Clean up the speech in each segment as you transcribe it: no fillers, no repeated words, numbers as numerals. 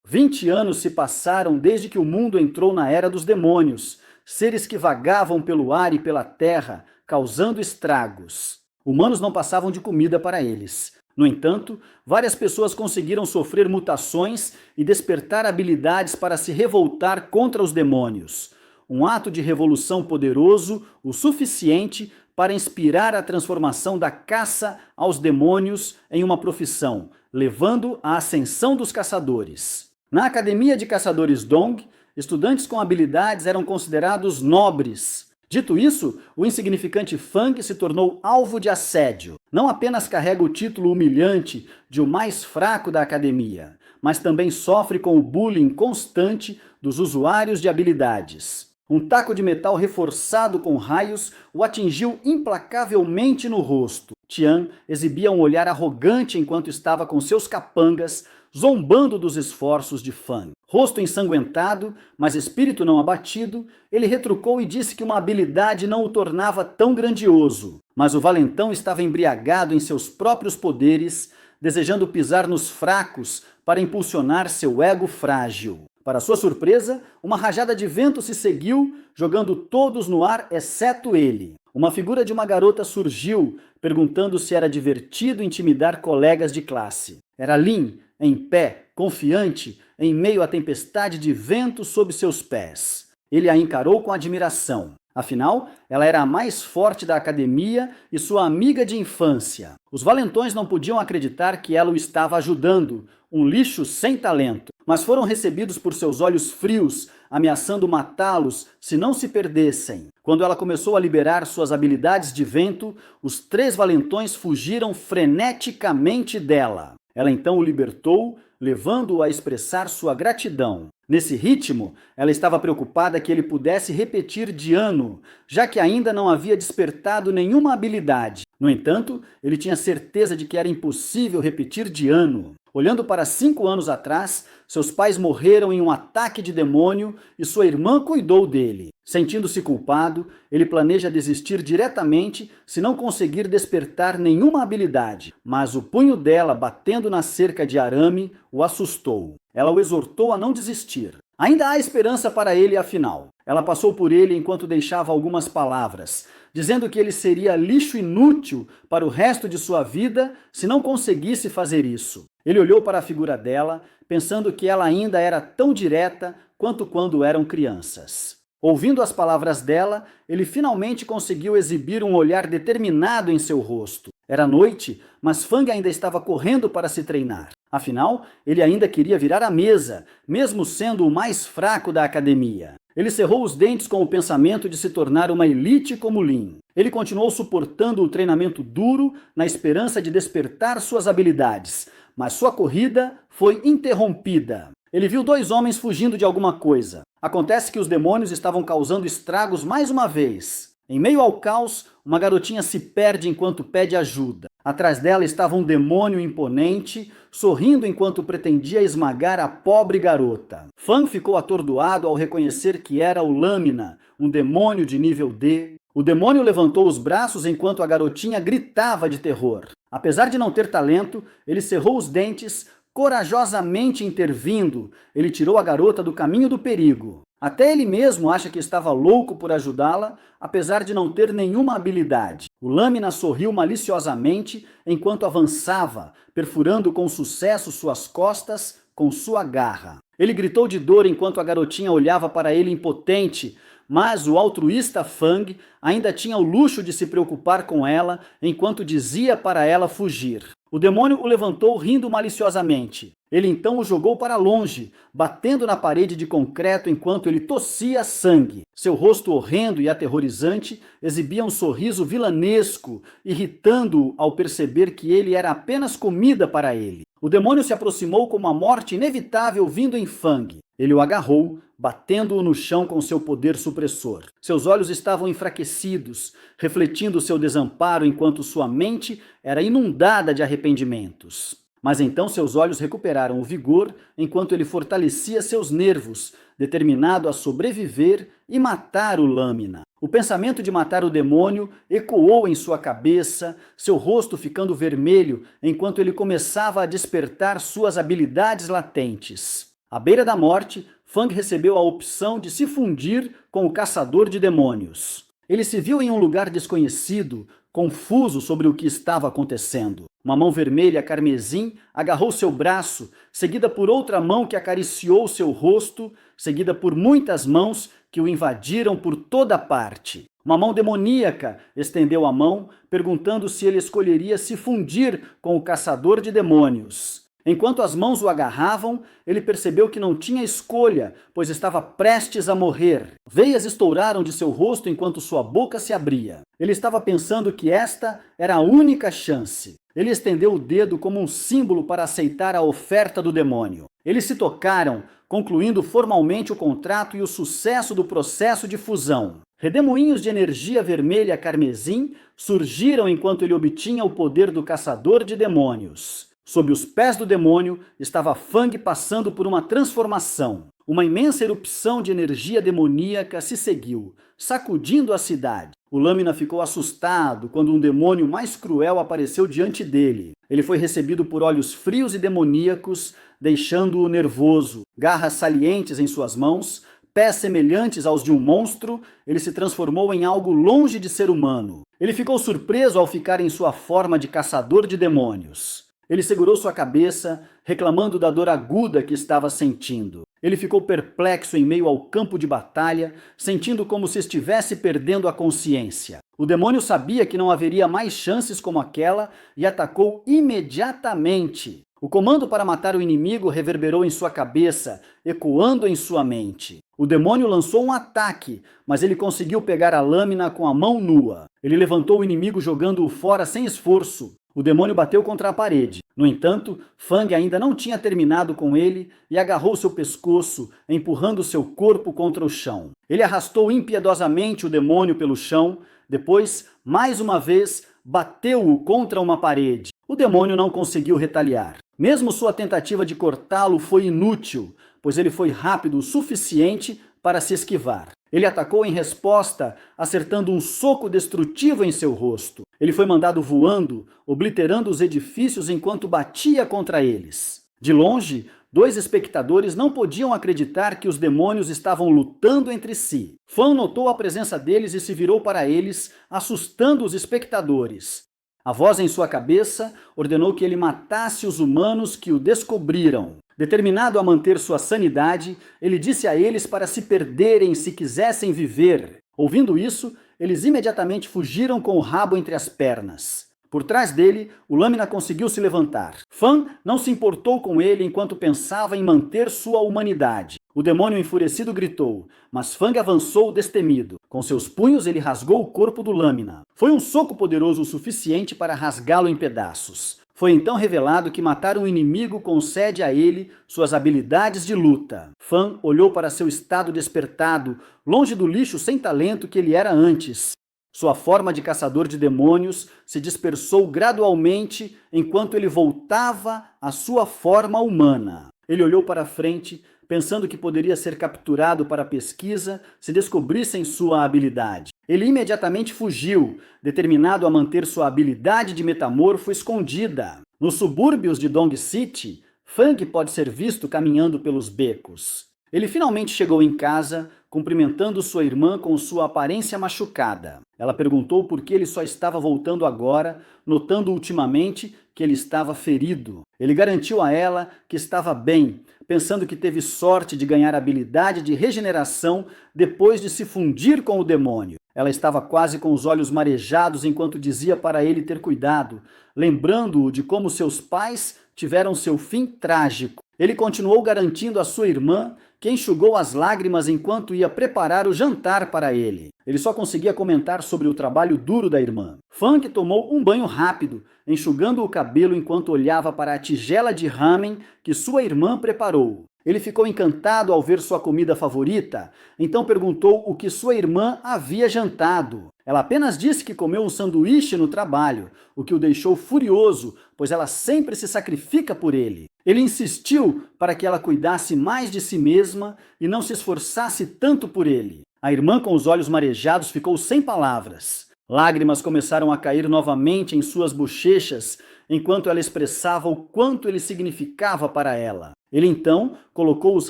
20 anos se passaram desde que o mundo entrou na era dos demônios, seres que vagavam pelo ar e pela terra, causando estragos. Humanos não passavam de comida para eles. No entanto, várias pessoas conseguiram sofrer mutações e despertar habilidades para se revoltar contra os demônios. Um ato de revolução poderoso o suficiente para inspirar a transformação da caça aos demônios em uma profissão, levando à ascensão dos caçadores. Na Academia de Caçadores Dong, estudantes com habilidades eram considerados nobres. Dito isso, o insignificante Fang se tornou alvo de assédio. Não apenas carrega o título humilhante de o mais fraco da academia, mas também sofre com o bullying constante dos usuários de habilidades. Um taco de metal reforçado com raios o atingiu implacavelmente no rosto. Tian exibia um olhar arrogante enquanto estava com seus capangas, zombando dos esforços de Fang. Rosto ensanguentado, mas espírito não abatido, ele retrucou e disse que uma habilidade não o tornava tão grandioso. Mas o valentão estava embriagado em seus próprios poderes, desejando pisar nos fracos para impulsionar seu ego frágil. Para sua surpresa, uma rajada de vento se seguiu, jogando todos no ar, exceto ele. Uma figura de uma garota surgiu, perguntando se era divertido intimidar colegas de classe. Era Lin, em pé, confiante, em meio à tempestade de vento sob seus pés. Ele a encarou com admiração. Afinal, ela era a mais forte da academia e sua amiga de infância. Os valentões não podiam acreditar que ela o estava ajudando, um lixo sem talento, mas foram recebidos por seus olhos frios, ameaçando matá-los se não se perdessem. Quando ela começou a liberar suas habilidades de vento, os 3 valentões fugiram freneticamente dela. Ela então o libertou, levando-o a expressar sua gratidão. Nesse ritmo, ela estava preocupada que ele pudesse repetir de ano, já que ainda não havia despertado nenhuma habilidade. No entanto, ele tinha certeza de que era impossível repetir de ano. Olhando para 5 anos atrás, seus pais morreram em um ataque de demônio e sua irmã cuidou dele. Sentindo-se culpado, ele planeja desistir diretamente se não conseguir despertar nenhuma habilidade. Mas o punho dela batendo na cerca de arame o assustou. Ela o exortou a não desistir. Ainda há esperança para ele, afinal. Ela passou por ele enquanto deixava algumas palavras, dizendo que ele seria lixo inútil para o resto de sua vida se não conseguisse fazer isso. Ele olhou para a figura dela, pensando que ela ainda era tão direta quanto quando eram crianças. Ouvindo as palavras dela, ele finalmente conseguiu exibir um olhar determinado em seu rosto. Era noite, mas Fang ainda estava correndo para se treinar. Afinal, ele ainda queria virar a mesa, mesmo sendo o mais fraco da academia. Ele cerrou os dentes com o pensamento de se tornar uma elite como Lin. Ele continuou suportando o treinamento duro na esperança de despertar suas habilidades, mas sua corrida foi interrompida. Ele viu 2 homens fugindo de alguma coisa. Acontece que os demônios estavam causando estragos mais uma vez. Em meio ao caos, uma garotinha se perde enquanto pede ajuda. Atrás dela estava um demônio imponente, sorrindo enquanto pretendia esmagar a pobre garota. Fang ficou atordoado ao reconhecer que era o Lâmina, um demônio de nível D. O demônio levantou os braços enquanto a garotinha gritava de terror. Apesar de não ter talento, ele cerrou os dentes, corajosamente intervindo. Ele tirou a garota do caminho do perigo. Até ele mesmo acha que estava louco por ajudá-la, apesar de não ter nenhuma habilidade. O Lâmina sorriu maliciosamente enquanto avançava, perfurando com sucesso suas costas com sua garra. Ele gritou de dor enquanto a garotinha olhava para ele impotente, mas o altruísta Fang ainda tinha o luxo de se preocupar com ela enquanto dizia para ela fugir. O demônio o levantou rindo maliciosamente. Ele então o jogou para longe, batendo na parede de concreto enquanto ele tossia sangue. Seu rosto horrendo e aterrorizante exibia um sorriso vilanesco, irritando-o ao perceber que ele era apenas comida para ele. O demônio se aproximou com uma morte inevitável vindo em Fang. Ele o agarrou, batendo-o no chão com seu poder supressor. Seus olhos estavam enfraquecidos, refletindo seu desamparo enquanto sua mente era inundada de arrependimentos. Mas então seus olhos recuperaram o vigor enquanto ele fortalecia seus nervos, determinado a sobreviver e matar o Lâmina. O pensamento de matar o demônio ecoou em sua cabeça, seu rosto ficando vermelho enquanto ele começava a despertar suas habilidades latentes. À beira da morte, Fang recebeu a opção de se fundir com o caçador de demônios. Ele se viu em um lugar desconhecido, confuso sobre o que estava acontecendo. Uma mão vermelha carmesim agarrou seu braço, seguida por outra mão que acariciou seu rosto, seguida por muitas mãos que o invadiram por toda parte. Uma mão demoníaca estendeu a mão, perguntando se ele escolheria se fundir com o caçador de demônios. Enquanto as mãos o agarravam, ele percebeu que não tinha escolha, pois estava prestes a morrer. Veias estouraram de seu rosto enquanto sua boca se abria. Ele estava pensando que esta era a única chance. Ele estendeu o dedo como um símbolo para aceitar a oferta do demônio. Eles se tocaram, concluindo formalmente o contrato e o sucesso do processo de fusão. Redemoinhos de energia vermelha carmesim surgiram enquanto ele obtinha o poder do caçador de demônios. Sob os pés do demônio estava Fang passando por uma transformação. Uma imensa erupção de energia demoníaca se seguiu, sacudindo a cidade. O Lâmina ficou assustado quando um demônio mais cruel apareceu diante dele. Ele foi recebido por olhos frios e demoníacos, deixando-o nervoso. Garras salientes em suas mãos, pés semelhantes aos de um monstro, ele se transformou em algo longe de ser humano. Ele ficou surpreso ao ficar em sua forma de caçador de demônios. Ele segurou sua cabeça, reclamando da dor aguda que estava sentindo. Ele ficou perplexo em meio ao campo de batalha, sentindo como se estivesse perdendo a consciência. O demônio sabia que não haveria mais chances como aquela e atacou imediatamente. O comando para matar o inimigo reverberou em sua cabeça, ecoando em sua mente. O demônio lançou um ataque, mas ele conseguiu pegar a lâmina com a mão nua. Ele levantou o inimigo jogando-o fora sem esforço. O demônio bateu contra a parede. No entanto, Fang ainda não tinha terminado com ele e agarrou seu pescoço, empurrando seu corpo contra o chão. Ele arrastou impiedosamente o demônio pelo chão, depois, mais uma vez, bateu-o contra uma parede. O demônio não conseguiu retaliar. Mesmo sua tentativa de cortá-lo foi inútil, pois ele foi rápido o suficiente para se esquivar. Ele atacou em resposta, acertando um soco destrutivo em seu rosto. Ele foi mandado voando, obliterando os edifícios enquanto batia contra eles. De longe, 2 espectadores não podiam acreditar que os demônios estavam lutando entre si. Fan notou a presença deles e se virou para eles, assustando os espectadores. A voz em sua cabeça ordenou que ele matasse os humanos que o descobriram. Determinado a manter sua sanidade, ele disse a eles para se perderem se quisessem viver. Ouvindo isso, eles imediatamente fugiram com o rabo entre as pernas. Por trás dele, o Lâmina conseguiu se levantar. Fan não se importou com ele enquanto pensava em manter sua humanidade. O demônio enfurecido gritou, mas Fang avançou destemido. Com seus punhos, ele rasgou o corpo do Lâmina. Foi um soco poderoso o suficiente para rasgá-lo em pedaços. Foi então revelado que matar um inimigo concede a ele suas habilidades de luta. Fan olhou para seu estado despertado, longe do lixo sem talento que ele era antes. Sua forma de caçador de demônios se dispersou gradualmente enquanto ele voltava à sua forma humana. Ele olhou para frente, pensando que poderia ser capturado para pesquisa se descobrissem sua habilidade. Ele imediatamente fugiu, determinado a manter sua habilidade de metamorfo escondida. Nos subúrbios de Dong City, Fang pode ser visto caminhando pelos becos. Ele finalmente chegou em casa, cumprimentando sua irmã com sua aparência machucada. Ela perguntou por que ele só estava voltando agora, notando ultimamente que ele estava ferido. Ele garantiu a ela que estava bem, pensando que teve sorte de ganhar habilidade de regeneração depois de se fundir com o demônio. Ela estava quase com os olhos marejados enquanto dizia para ele ter cuidado, lembrando-o de como seus pais tiveram seu fim trágico. Ele continuou garantindo a sua irmã, que enxugou as lágrimas enquanto ia preparar o jantar para ele. Ele só conseguia comentar sobre o trabalho duro da irmã. Fang tomou um banho rápido, enxugando o cabelo enquanto olhava para a tigela de ramen que sua irmã preparou. Ele ficou encantado ao ver sua comida favorita, então perguntou o que sua irmã havia jantado. Ela apenas disse que comeu um sanduíche no trabalho, o que o deixou furioso, pois ela sempre se sacrifica por ele. Ele insistiu para que ela cuidasse mais de si mesma e não se esforçasse tanto por ele. A irmã, com os olhos marejados, ficou sem palavras. Lágrimas começaram a cair novamente em suas bochechas, enquanto ela expressava o quanto ele significava para ela. Ele então colocou os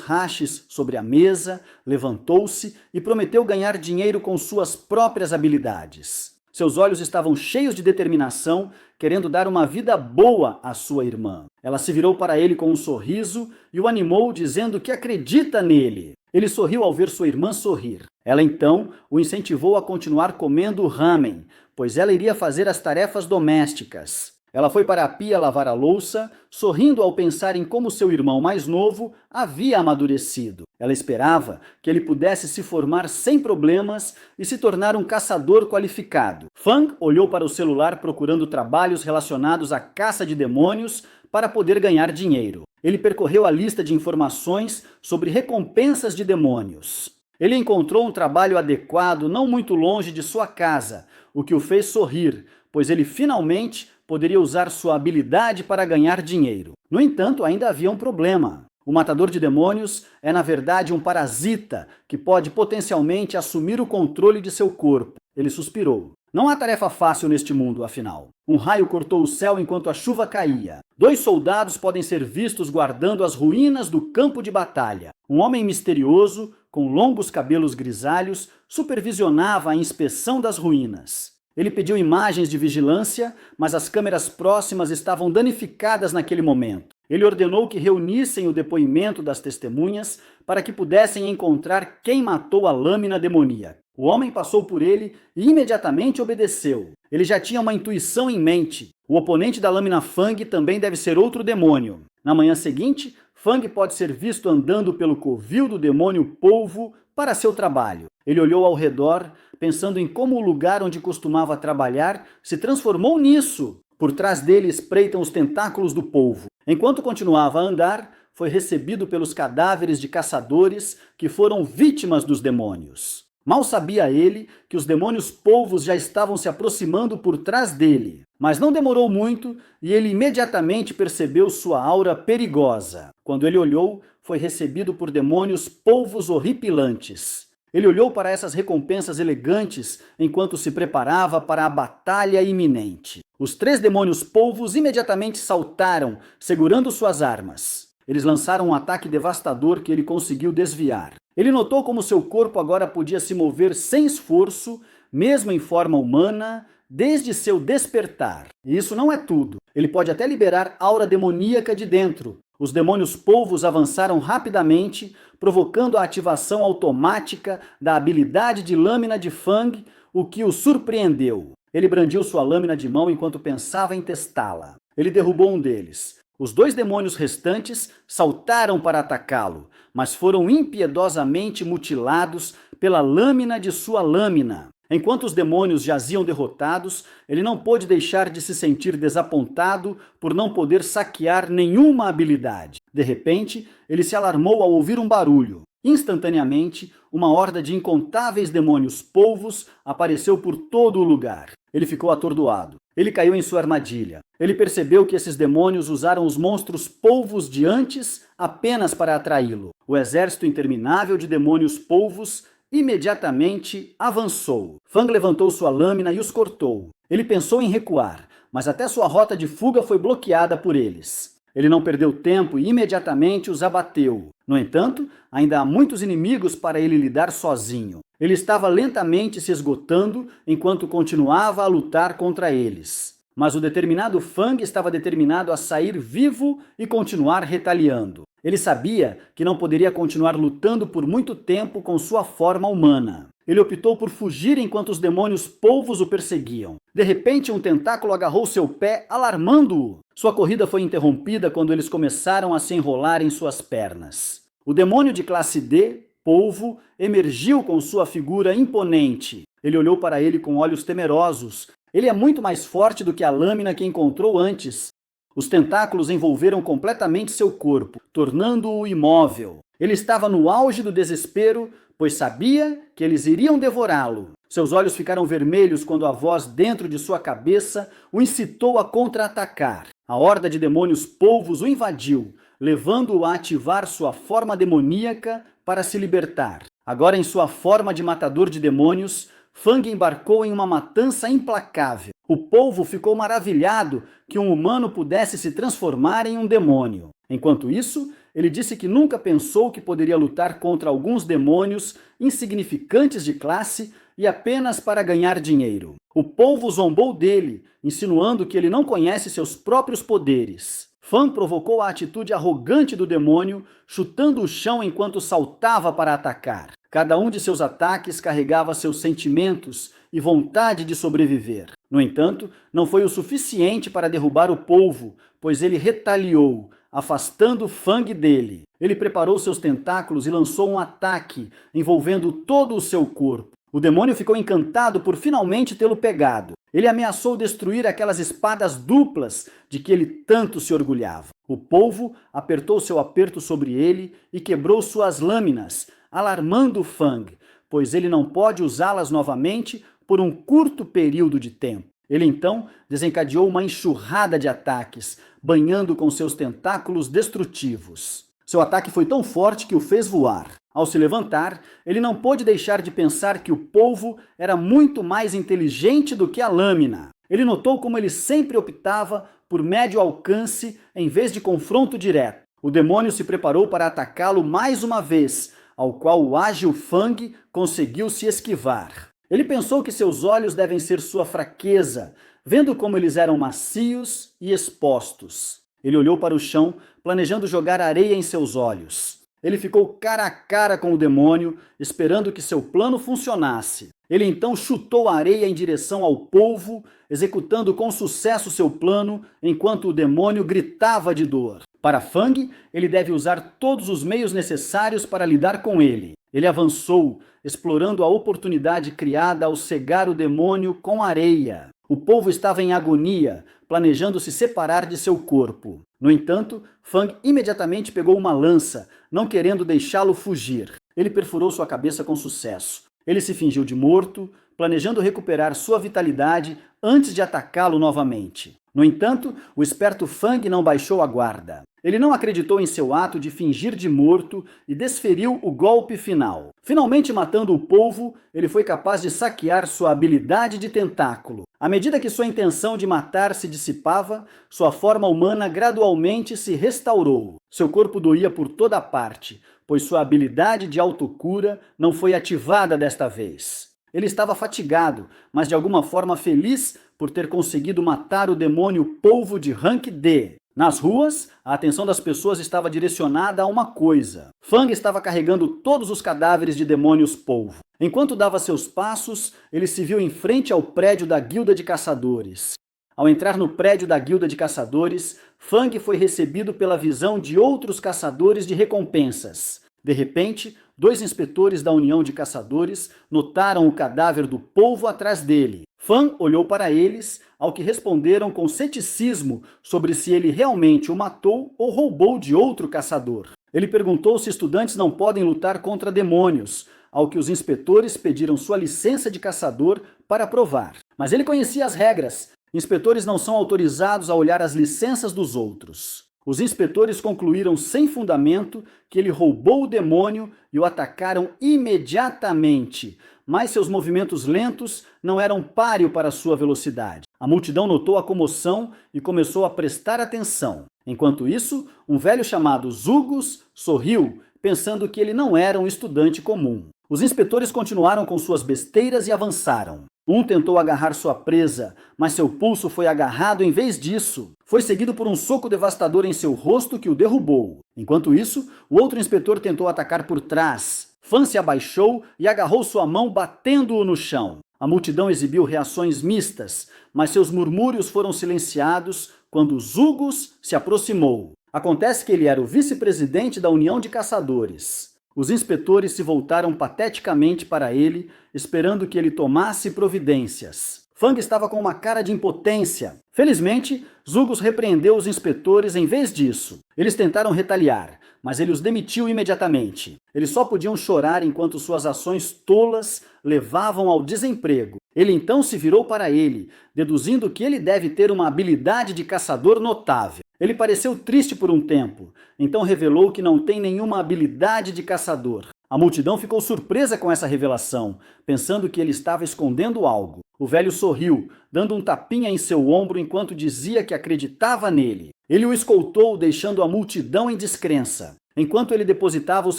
hashes sobre a mesa, levantou-se e prometeu ganhar dinheiro com suas próprias habilidades. Seus olhos estavam cheios de determinação, querendo dar uma vida boa à sua irmã. Ela se virou para ele com um sorriso e o animou, dizendo que acredita nele. Ele sorriu ao ver sua irmã sorrir. Ela então o incentivou a continuar comendo ramen, pois ela iria fazer as tarefas domésticas. Ela foi para a pia lavar a louça, sorrindo ao pensar em como seu irmão mais novo havia amadurecido. Ela esperava que ele pudesse se formar sem problemas e se tornar um caçador qualificado. Fang olhou para o celular procurando trabalhos relacionados à caça de demônios para poder ganhar dinheiro. Ele percorreu a lista de informações sobre recompensas de demônios. Ele encontrou um trabalho adequado não muito longe de sua casa, o que o fez sorrir, pois ele finalmente poderia usar sua habilidade para ganhar dinheiro. No entanto, ainda havia um problema. O matador de demônios é, na verdade, um parasita que pode potencialmente assumir o controle de seu corpo. Ele suspirou. Não há tarefa fácil neste mundo, afinal. Um raio cortou o céu enquanto a chuva caía. 2 soldados podem ser vistos guardando as ruínas do campo de batalha. Um homem misterioso, com longos cabelos grisalhos, supervisionava a inspeção das ruínas. Ele pediu imagens de vigilância, mas as câmeras próximas estavam danificadas naquele momento. Ele ordenou que reunissem o depoimento das testemunhas para que pudessem encontrar quem matou a lâmina demoníaca. O homem passou por ele e imediatamente obedeceu. Ele já tinha uma intuição em mente. O oponente da lâmina Fang também deve ser outro demônio. Na manhã seguinte, Fang pode ser visto andando pelo covil do demônio polvo para seu trabalho. Ele olhou ao redor, pensando em como o lugar onde costumava trabalhar se transformou nisso. Por trás dele espreitam os tentáculos do polvo. Enquanto continuava a andar, foi recebido pelos cadáveres de caçadores que foram vítimas dos demônios. Mal sabia ele que os demônios polvos já estavam se aproximando por trás dele. Mas não demorou muito e ele imediatamente percebeu sua aura perigosa. Quando ele olhou, foi recebido por demônios polvos horripilantes. Ele olhou para essas recompensas elegantes enquanto se preparava para a batalha iminente. Os 3 demônios polvos imediatamente saltaram, segurando suas armas. Eles lançaram um ataque devastador que ele conseguiu desviar. Ele notou como seu corpo agora podia se mover sem esforço, mesmo em forma humana, desde seu despertar. E isso não é tudo. Ele pode até liberar aura demoníaca de dentro. Os demônios polvos avançaram rapidamente, provocando a ativação automática da habilidade de lâmina de Fang, o que o surpreendeu. Ele brandiu sua lâmina de mão enquanto pensava em testá-la. Ele derrubou um deles. Os 2 demônios restantes saltaram para atacá-lo, mas foram impiedosamente mutilados pela lâmina de sua lâmina. Enquanto os demônios jaziam derrotados, ele não pôde deixar de se sentir desapontado por não poder saquear nenhuma habilidade. De repente, ele se alarmou ao ouvir um barulho. Instantaneamente, uma horda de incontáveis demônios polvos apareceu por todo o lugar. Ele ficou atordoado. Ele caiu em sua armadilha. Ele percebeu que esses demônios usaram os monstros polvos de antes apenas para atraí-lo. O exército interminável de demônios polvos imediatamente avançou. Fang levantou sua lâmina e os cortou. Ele pensou em recuar, mas até sua rota de fuga foi bloqueada por eles. Ele não perdeu tempo e imediatamente os abateu. No entanto, ainda há muitos inimigos para ele lidar sozinho. Ele estava lentamente se esgotando enquanto continuava a lutar contra eles. Mas o determinado Fang estava determinado a sair vivo e continuar retaliando. Ele sabia que não poderia continuar lutando por muito tempo com sua forma humana. Ele optou por fugir enquanto os demônios polvos o perseguiam. De repente, um tentáculo agarrou seu pé, alarmando-o. Sua corrida foi interrompida quando eles começaram a se enrolar em suas pernas. O demônio de classe D, polvo, emergiu com sua figura imponente. Ele olhou para ele com olhos temerosos. Ele é muito mais forte do que a lâmina que encontrou antes. Os tentáculos envolveram completamente seu corpo, tornando-o imóvel. Ele estava no auge do desespero, pois sabia que eles iriam devorá-lo. Seus olhos ficaram vermelhos quando a voz dentro de sua cabeça o incitou a contra-atacar. A horda de demônios polvos o invadiu, levando-o a ativar sua forma demoníaca para se libertar. Agora, em sua forma de matador de demônios, Fang embarcou em uma matança implacável. O polvo ficou maravilhado que um humano pudesse se transformar em um demônio. Enquanto isso, Ele disse que nunca pensou que poderia lutar contra alguns demônios insignificantes de classe e apenas para ganhar dinheiro. O povo zombou dele, insinuando que ele não conhece seus próprios poderes. Fan provocou a atitude arrogante do demônio, chutando o chão enquanto saltava para atacar. Cada um de seus ataques carregava seus sentimentos e vontade de sobreviver. No entanto, não foi o suficiente para derrubar o polvo, pois ele retaliou, afastando Fang dele. Ele preparou seus tentáculos e lançou um ataque, envolvendo todo o seu corpo. O demônio ficou encantado por finalmente tê-lo pegado. Ele ameaçou destruir aquelas espadas duplas de que ele tanto se orgulhava. O polvo apertou seu aperto sobre ele e quebrou suas lâminas, alarmando Fang, pois ele não pode usá-las novamente por um curto período de tempo. Ele então desencadeou uma enxurrada de ataques, banhando com seus tentáculos destrutivos. Seu ataque foi tão forte que o fez voar. Ao se levantar, ele não pôde deixar de pensar que o polvo era muito mais inteligente do que a lâmina. Ele notou como ele sempre optava por médio alcance em vez de confronto direto. O demônio se preparou para atacá-lo mais uma vez, ao qual o ágil Fang conseguiu se esquivar. Ele pensou que seus olhos devem ser sua fraqueza, vendo como eles eram macios e expostos. Ele olhou para o chão, planejando jogar areia em seus olhos. Ele ficou cara a cara com o demônio, esperando que seu plano funcionasse. Ele então chutou a areia em direção ao polvo, executando com sucesso seu plano, enquanto o demônio gritava de dor. Para Fang, ele deve usar todos os meios necessários para lidar com ele. Ele avançou, explorando a oportunidade criada ao cegar o demônio com areia. O polvo estava em agonia, planejando se separar de seu corpo. No entanto, Fang imediatamente pegou uma lança, não querendo deixá-lo fugir. Ele perfurou sua cabeça com sucesso. Ele se fingiu de morto, planejando recuperar sua vitalidade antes de atacá-lo novamente. No entanto, o esperto Fang não baixou a guarda. Ele não acreditou em seu ato de fingir de morto e desferiu o golpe final. Finalmente matando o polvo, ele foi capaz de saquear sua habilidade de tentáculo. À medida que sua intenção de matar se dissipava, sua forma humana gradualmente se restaurou. Seu corpo doía por toda parte, pois sua habilidade de autocura não foi ativada desta vez. Ele estava fatigado, mas de alguma forma feliz por ter conseguido matar o demônio polvo de rank D. Nas ruas, a atenção das pessoas estava direcionada a uma coisa. Fang estava carregando todos os cadáveres de demônios polvo. Enquanto dava seus passos, ele se viu em frente ao prédio da Guilda de Caçadores. Ao entrar no prédio da Guilda de Caçadores, Fang foi recebido pela visão de outros caçadores de recompensas. De repente, 2 inspetores da União de Caçadores notaram o cadáver do polvo atrás dele. Fan olhou para eles, ao que responderam com ceticismo sobre se ele realmente o matou ou roubou de outro caçador. Ele perguntou se estudantes não podem lutar contra demônios, ao que os inspetores pediram sua licença de caçador para provar. Mas ele conhecia as regras. Inspetores não são autorizados a olhar as licenças dos outros. Os inspetores concluíram sem fundamento que ele roubou o demônio e o atacaram imediatamente, mas seus movimentos lentos não eram páreo para sua velocidade. A multidão notou a comoção e começou a prestar atenção. Enquanto isso, um velho chamado Zugos sorriu, pensando que ele não era um estudante comum. Os inspetores continuaram com suas besteiras e avançaram. Um tentou agarrar sua presa, mas seu pulso foi agarrado em vez disso. Foi seguido por um soco devastador em seu rosto que o derrubou. Enquanto isso, o outro inspetor tentou atacar por trás. Fan se abaixou e agarrou sua mão, batendo-o no chão. A multidão exibiu reações mistas, mas seus murmúrios foram silenciados quando Zugos se aproximou. Acontece que ele era o vice-presidente da União de Caçadores. Os inspetores se voltaram pateticamente para ele, esperando que ele tomasse providências. Fang estava com uma cara de impotência. Felizmente, Zugos repreendeu os inspetores em vez disso. Eles tentaram retaliar, mas ele os demitiu imediatamente. Eles só podiam chorar enquanto suas ações tolas levavam ao desemprego. Ele então se virou para ele, deduzindo que ele deve ter uma habilidade de caçador notável. Ele pareceu triste por um tempo, então revelou que não tem nenhuma habilidade de caçador. A multidão ficou surpresa com essa revelação, pensando que ele estava escondendo algo. O velho sorriu, dando um tapinha em seu ombro enquanto dizia que acreditava nele. Ele o escoltou, deixando a multidão em descrença. Enquanto ele depositava os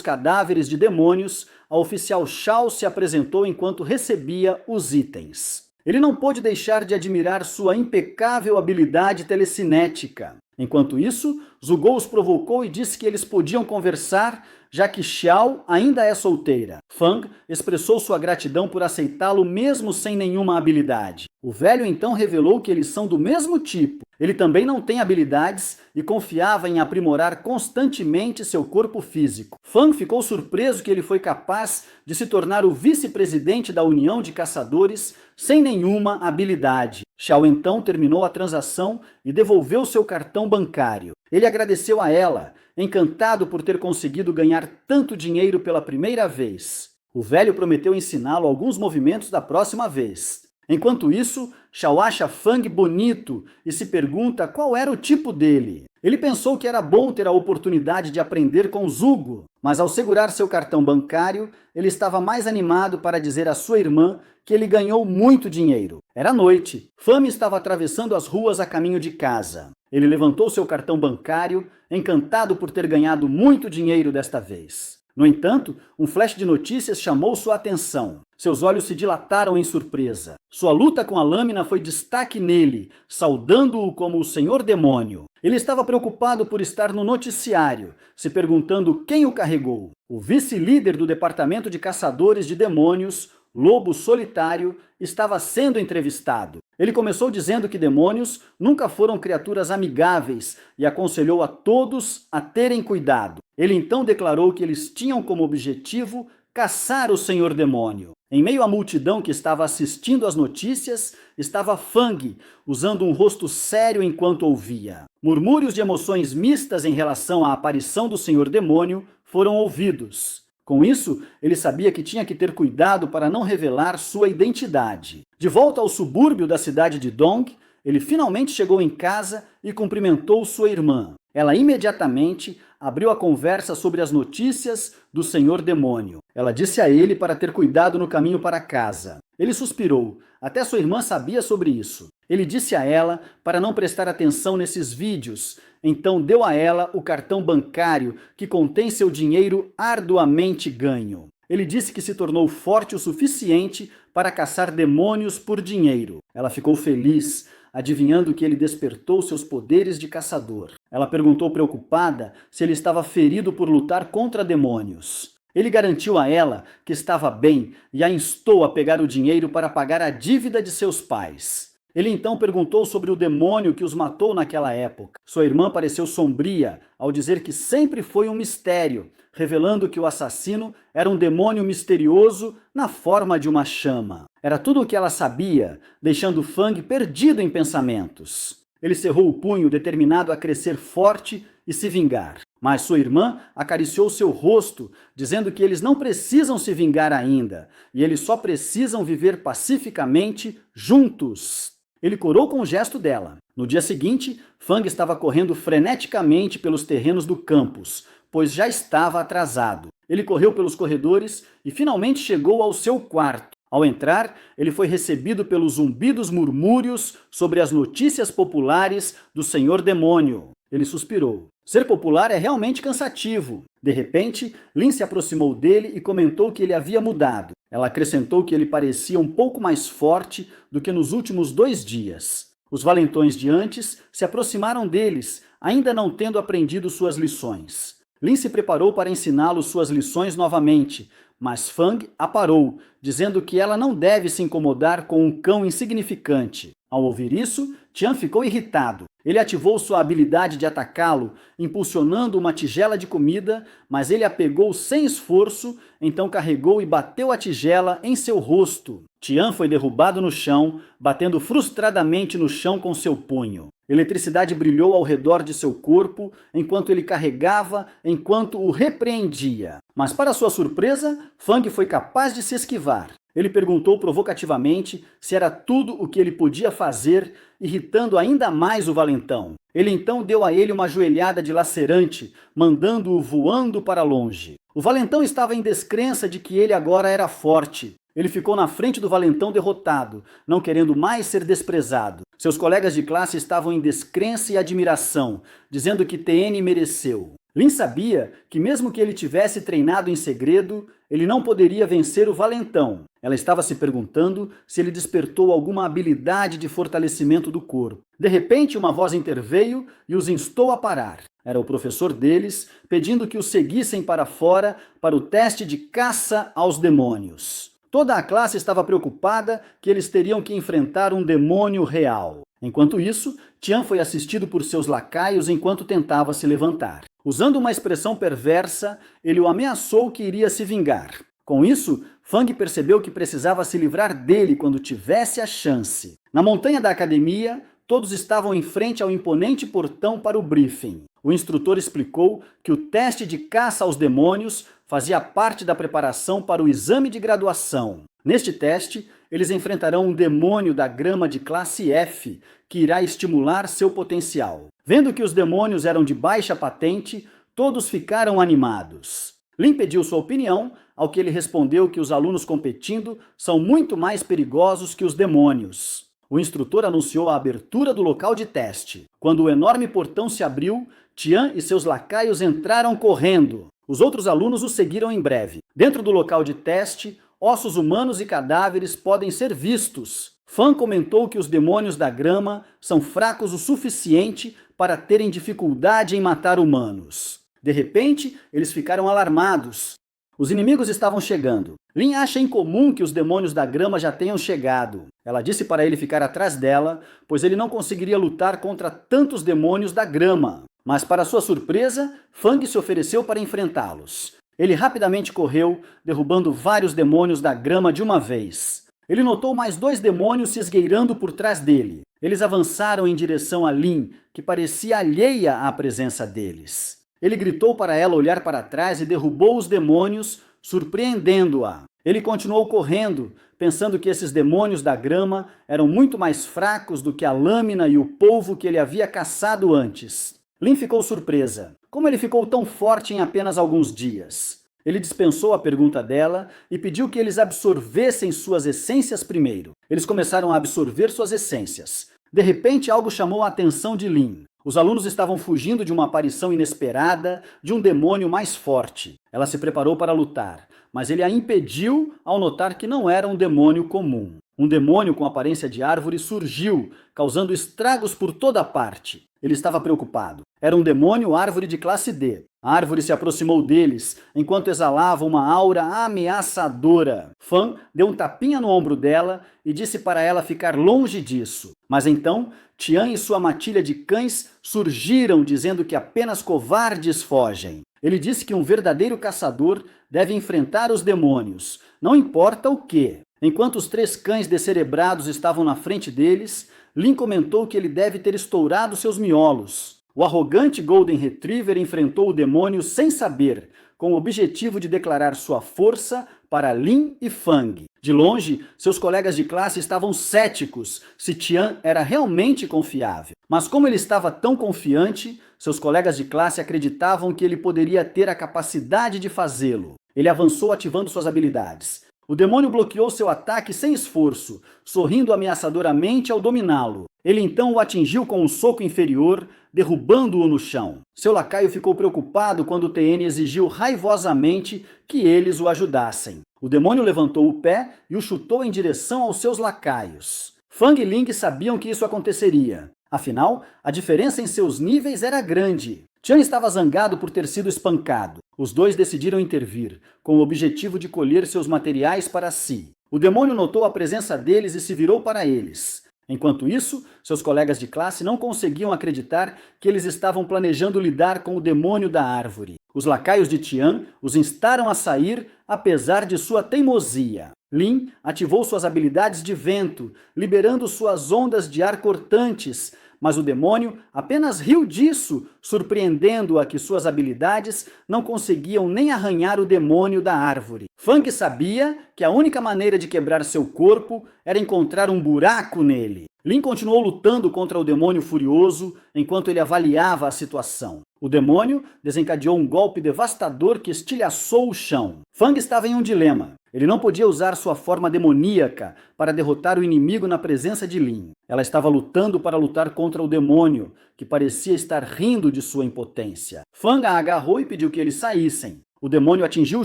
cadáveres de demônios, a oficial Shao se apresentou enquanto recebia os itens. Ele não pôde deixar de admirar sua impecável habilidade telecinética. Enquanto isso, Zhugou os provocou e disse que eles podiam conversar, já que Xiao ainda é solteira. Fang expressou sua gratidão por aceitá-lo mesmo sem nenhuma habilidade. O velho então revelou que eles são do mesmo tipo. Ele também não tem habilidades e confiava em aprimorar constantemente seu corpo físico. Fang ficou surpreso que ele foi capaz de se tornar o vice-presidente da União de Caçadores sem nenhuma habilidade. Xiao então terminou a transação e devolveu seu cartão bancário. Ele agradeceu a ela, encantado por ter conseguido ganhar tanto dinheiro pela primeira vez. O velho prometeu ensiná-lo alguns movimentos da próxima vez. Enquanto isso, Xiao acha Fang bonito e se pergunta qual era o tipo dele. Ele pensou que era bom ter a oportunidade de aprender com Zhugo, mas ao segurar seu cartão bancário, ele estava mais animado para dizer à sua irmã que ele ganhou muito dinheiro. Era noite. Fang estava atravessando as ruas a caminho de casa. Ele levantou seu cartão bancário, encantado por ter ganhado muito dinheiro desta vez. No entanto, um flash de notícias chamou sua atenção. Seus olhos se dilataram em surpresa. Sua luta com a lâmina foi destaque nele, saudando-o como o Senhor Demônio. Ele estava preocupado por estar no noticiário, se perguntando quem o carregou. O vice-líder do Departamento de Caçadores de Demônios, Lobo Solitário, estava sendo entrevistado. Ele começou dizendo que demônios nunca foram criaturas amigáveis e aconselhou a todos a terem cuidado. Ele então declarou que eles tinham como objetivo caçar o Senhor Demônio. Em meio à multidão que estava assistindo às notícias, estava Fang, usando um rosto sério enquanto ouvia. Murmúrios de emoções mistas em relação à aparição do Senhor Demônio foram ouvidos. Com isso, ele sabia que tinha que ter cuidado para não revelar sua identidade. De volta ao subúrbio da cidade de Dong, ele finalmente chegou em casa e cumprimentou sua irmã. Ela imediatamente abriu a conversa sobre as notícias do Senhor Demônio. Ela disse a ele para ter cuidado no caminho para casa. Ele suspirou. Até sua irmã sabia sobre isso. Ele disse a ela para não prestar atenção nesses vídeos. Então deu a ela o cartão bancário que contém seu dinheiro arduamente ganho. Ele disse que se tornou forte o suficiente para caçar demônios por dinheiro. Ela ficou feliz, adivinhando que ele despertou seus poderes de caçador. Ela perguntou preocupada se ele estava ferido por lutar contra demônios. Ele garantiu a ela que estava bem e a instou a pegar o dinheiro para pagar a dívida de seus pais. Ele então perguntou sobre o demônio que os matou naquela época. Sua irmã pareceu sombria ao dizer que sempre foi um mistério, revelando que o assassino era um demônio misterioso na forma de uma chama. Era tudo o que ela sabia, deixando Fang perdido em pensamentos. Ele cerrou o punho, determinado a crescer forte e se vingar. Mas sua irmã acariciou seu rosto, dizendo que eles não precisam se vingar ainda, e eles só precisam viver pacificamente juntos. Ele corou com o gesto dela. No dia seguinte, Fang estava correndo freneticamente pelos terrenos do campus, pois já estava atrasado. Ele correu pelos corredores e finalmente chegou ao seu quarto. Ao entrar, ele foi recebido pelos zumbidos murmúrios sobre as notícias populares do Senhor Demônio. Ele suspirou. Ser popular é realmente cansativo. De repente, Lin se aproximou dele e comentou que ele havia mudado. Ela acrescentou que ele parecia um pouco mais forte do que nos últimos 2 dias. Os valentões de antes se aproximaram deles, ainda não tendo aprendido suas lições. Lin se preparou para ensiná-lo suas lições novamente, mas Fang a parou, dizendo que ela não deve se incomodar com um cão insignificante. Ao ouvir isso, Tian ficou irritado. Ele ativou sua habilidade de atacá-lo, impulsionando uma tigela de comida, mas ele a pegou sem esforço, então carregou e bateu a tigela em seu rosto. Tian foi derrubado no chão, batendo frustradamente no chão com seu punho. Eletricidade brilhou ao redor de seu corpo, enquanto ele carregava, enquanto o repreendia. Mas para sua surpresa, Fang foi capaz de se esquivar. Ele perguntou provocativamente se era tudo o que ele podia fazer, irritando ainda mais o valentão. Ele então deu a ele uma joelhada dilacerante, mandando-o voando para longe. O valentão estava em descrença de que ele agora era forte. Ele ficou na frente do valentão derrotado, não querendo mais ser desprezado. Seus colegas de classe estavam em descrença e admiração, dizendo que TN mereceu. Lin sabia que mesmo que ele tivesse treinado em segredo, ele não poderia vencer o valentão. Ela estava se perguntando se ele despertou alguma habilidade de fortalecimento do corpo. De repente, uma voz interveio e os instou a parar. Era o professor deles, pedindo que os seguissem para fora para o teste de caça aos demônios. Toda a classe estava preocupada que eles teriam que enfrentar um demônio real. Enquanto isso, Tian foi assistido por seus lacaios enquanto tentava se levantar. Usando uma expressão perversa, ele o ameaçou que iria se vingar. Com isso, Fang percebeu que precisava se livrar dele quando tivesse a chance. Na montanha da academia, todos estavam em frente ao imponente portão para o briefing. O instrutor explicou que o teste de caça aos demônios fazia parte da preparação para o exame de graduação. Neste teste, eles enfrentarão um demônio da grama de classe F, que irá estimular seu potencial. Vendo que os demônios eram de baixa patente, todos ficaram animados. Lin pediu sua opinião, ao que ele respondeu que os alunos competindo são muito mais perigosos que os demônios. O instrutor anunciou a abertura do local de teste. Quando o enorme portão se abriu, Tian e seus lacaios entraram correndo. Os outros alunos os seguiram em breve. Dentro do local de teste, ossos humanos e cadáveres podem ser vistos. Fan comentou que os demônios da grama são fracos o suficiente para terem dificuldade em matar humanos. De repente, eles ficaram alarmados. Os inimigos estavam chegando. Lin acha incomum que os demônios da grama já tenham chegado. Ela disse para ele ficar atrás dela, pois ele não conseguiria lutar contra tantos demônios da grama. Mas, para sua surpresa, Fang se ofereceu para enfrentá-los. Ele rapidamente correu, derrubando vários demônios da grama de uma vez. Ele notou mais 2 demônios se esgueirando por trás dele. Eles avançaram em direção a Lin, que parecia alheia à presença deles. Ele gritou para ela olhar para trás e derrubou os demônios, surpreendendo-a. Ele continuou correndo, pensando que esses demônios da grama eram muito mais fracos do que a lâmina e o polvo que ele havia caçado antes. Lin ficou surpresa. Como ele ficou tão forte em apenas alguns dias? Ele dispensou a pergunta dela e pediu que eles absorvessem suas essências primeiro. Eles começaram a absorver suas essências. De repente, algo chamou a atenção de Lin. Os alunos estavam fugindo de uma aparição inesperada de um demônio mais forte. Ela se preparou para lutar, mas ele a impediu ao notar que não era um demônio comum. Um demônio com aparência de árvore surgiu, causando estragos por toda parte. Ele estava preocupado. Era um demônio árvore de classe D. A árvore se aproximou deles, enquanto exalava uma aura ameaçadora. Fan deu um tapinha no ombro dela e disse para ela ficar longe disso. Mas então, Tian e sua matilha de cães surgiram, dizendo que apenas covardes fogem. Ele disse que um verdadeiro caçador deve enfrentar os demônios, não importa o que. Enquanto os 3 cães descerebrados estavam na frente deles, Lin comentou que ele deve ter estourado seus miolos. O arrogante Golden Retriever enfrentou o demônio sem saber, com o objetivo de declarar sua força para Lin e Fang. De longe, seus colegas de classe estavam céticos se Tian era realmente confiável. Mas como ele estava tão confiante, seus colegas de classe acreditavam que ele poderia ter a capacidade de fazê-lo. Ele avançou ativando suas habilidades. O demônio bloqueou seu ataque sem esforço, sorrindo ameaçadoramente ao dominá-lo. Ele então o atingiu com um soco inferior, derrubando-o no chão. Seu lacaio ficou preocupado quando o TN exigiu raivosamente que eles o ajudassem. O demônio levantou o pé e o chutou em direção aos seus lacaios. Fang e Ling sabiam que isso aconteceria. Afinal, a diferença em seus níveis era grande. Tian estava zangado por ter sido espancado. Os dois decidiram intervir, com o objetivo de colher seus materiais para si. O demônio notou a presença deles e se virou para eles. Enquanto isso, seus colegas de classe não conseguiam acreditar que eles estavam planejando lidar com o demônio da árvore. Os lacaios de Tian os instaram a sair, apesar de sua teimosia. Lin ativou suas habilidades de vento, liberando suas ondas de ar cortantes, Mas o demônio apenas riu disso, surpreendendo-a que suas habilidades não conseguiam nem arranhar o demônio da árvore. Fang sabia que a única maneira de quebrar seu corpo era encontrar um buraco nele. Lin continuou lutando contra o demônio furioso enquanto ele avaliava a situação. O demônio desencadeou um golpe devastador que estilhaçou o chão. Fang estava em um dilema. Ele não podia usar sua forma demoníaca para derrotar o inimigo na presença de Lin. Ela estava lutando para lutar contra o demônio, que parecia estar rindo de sua impotência. Fang a agarrou e pediu que eles saíssem. O demônio atingiu o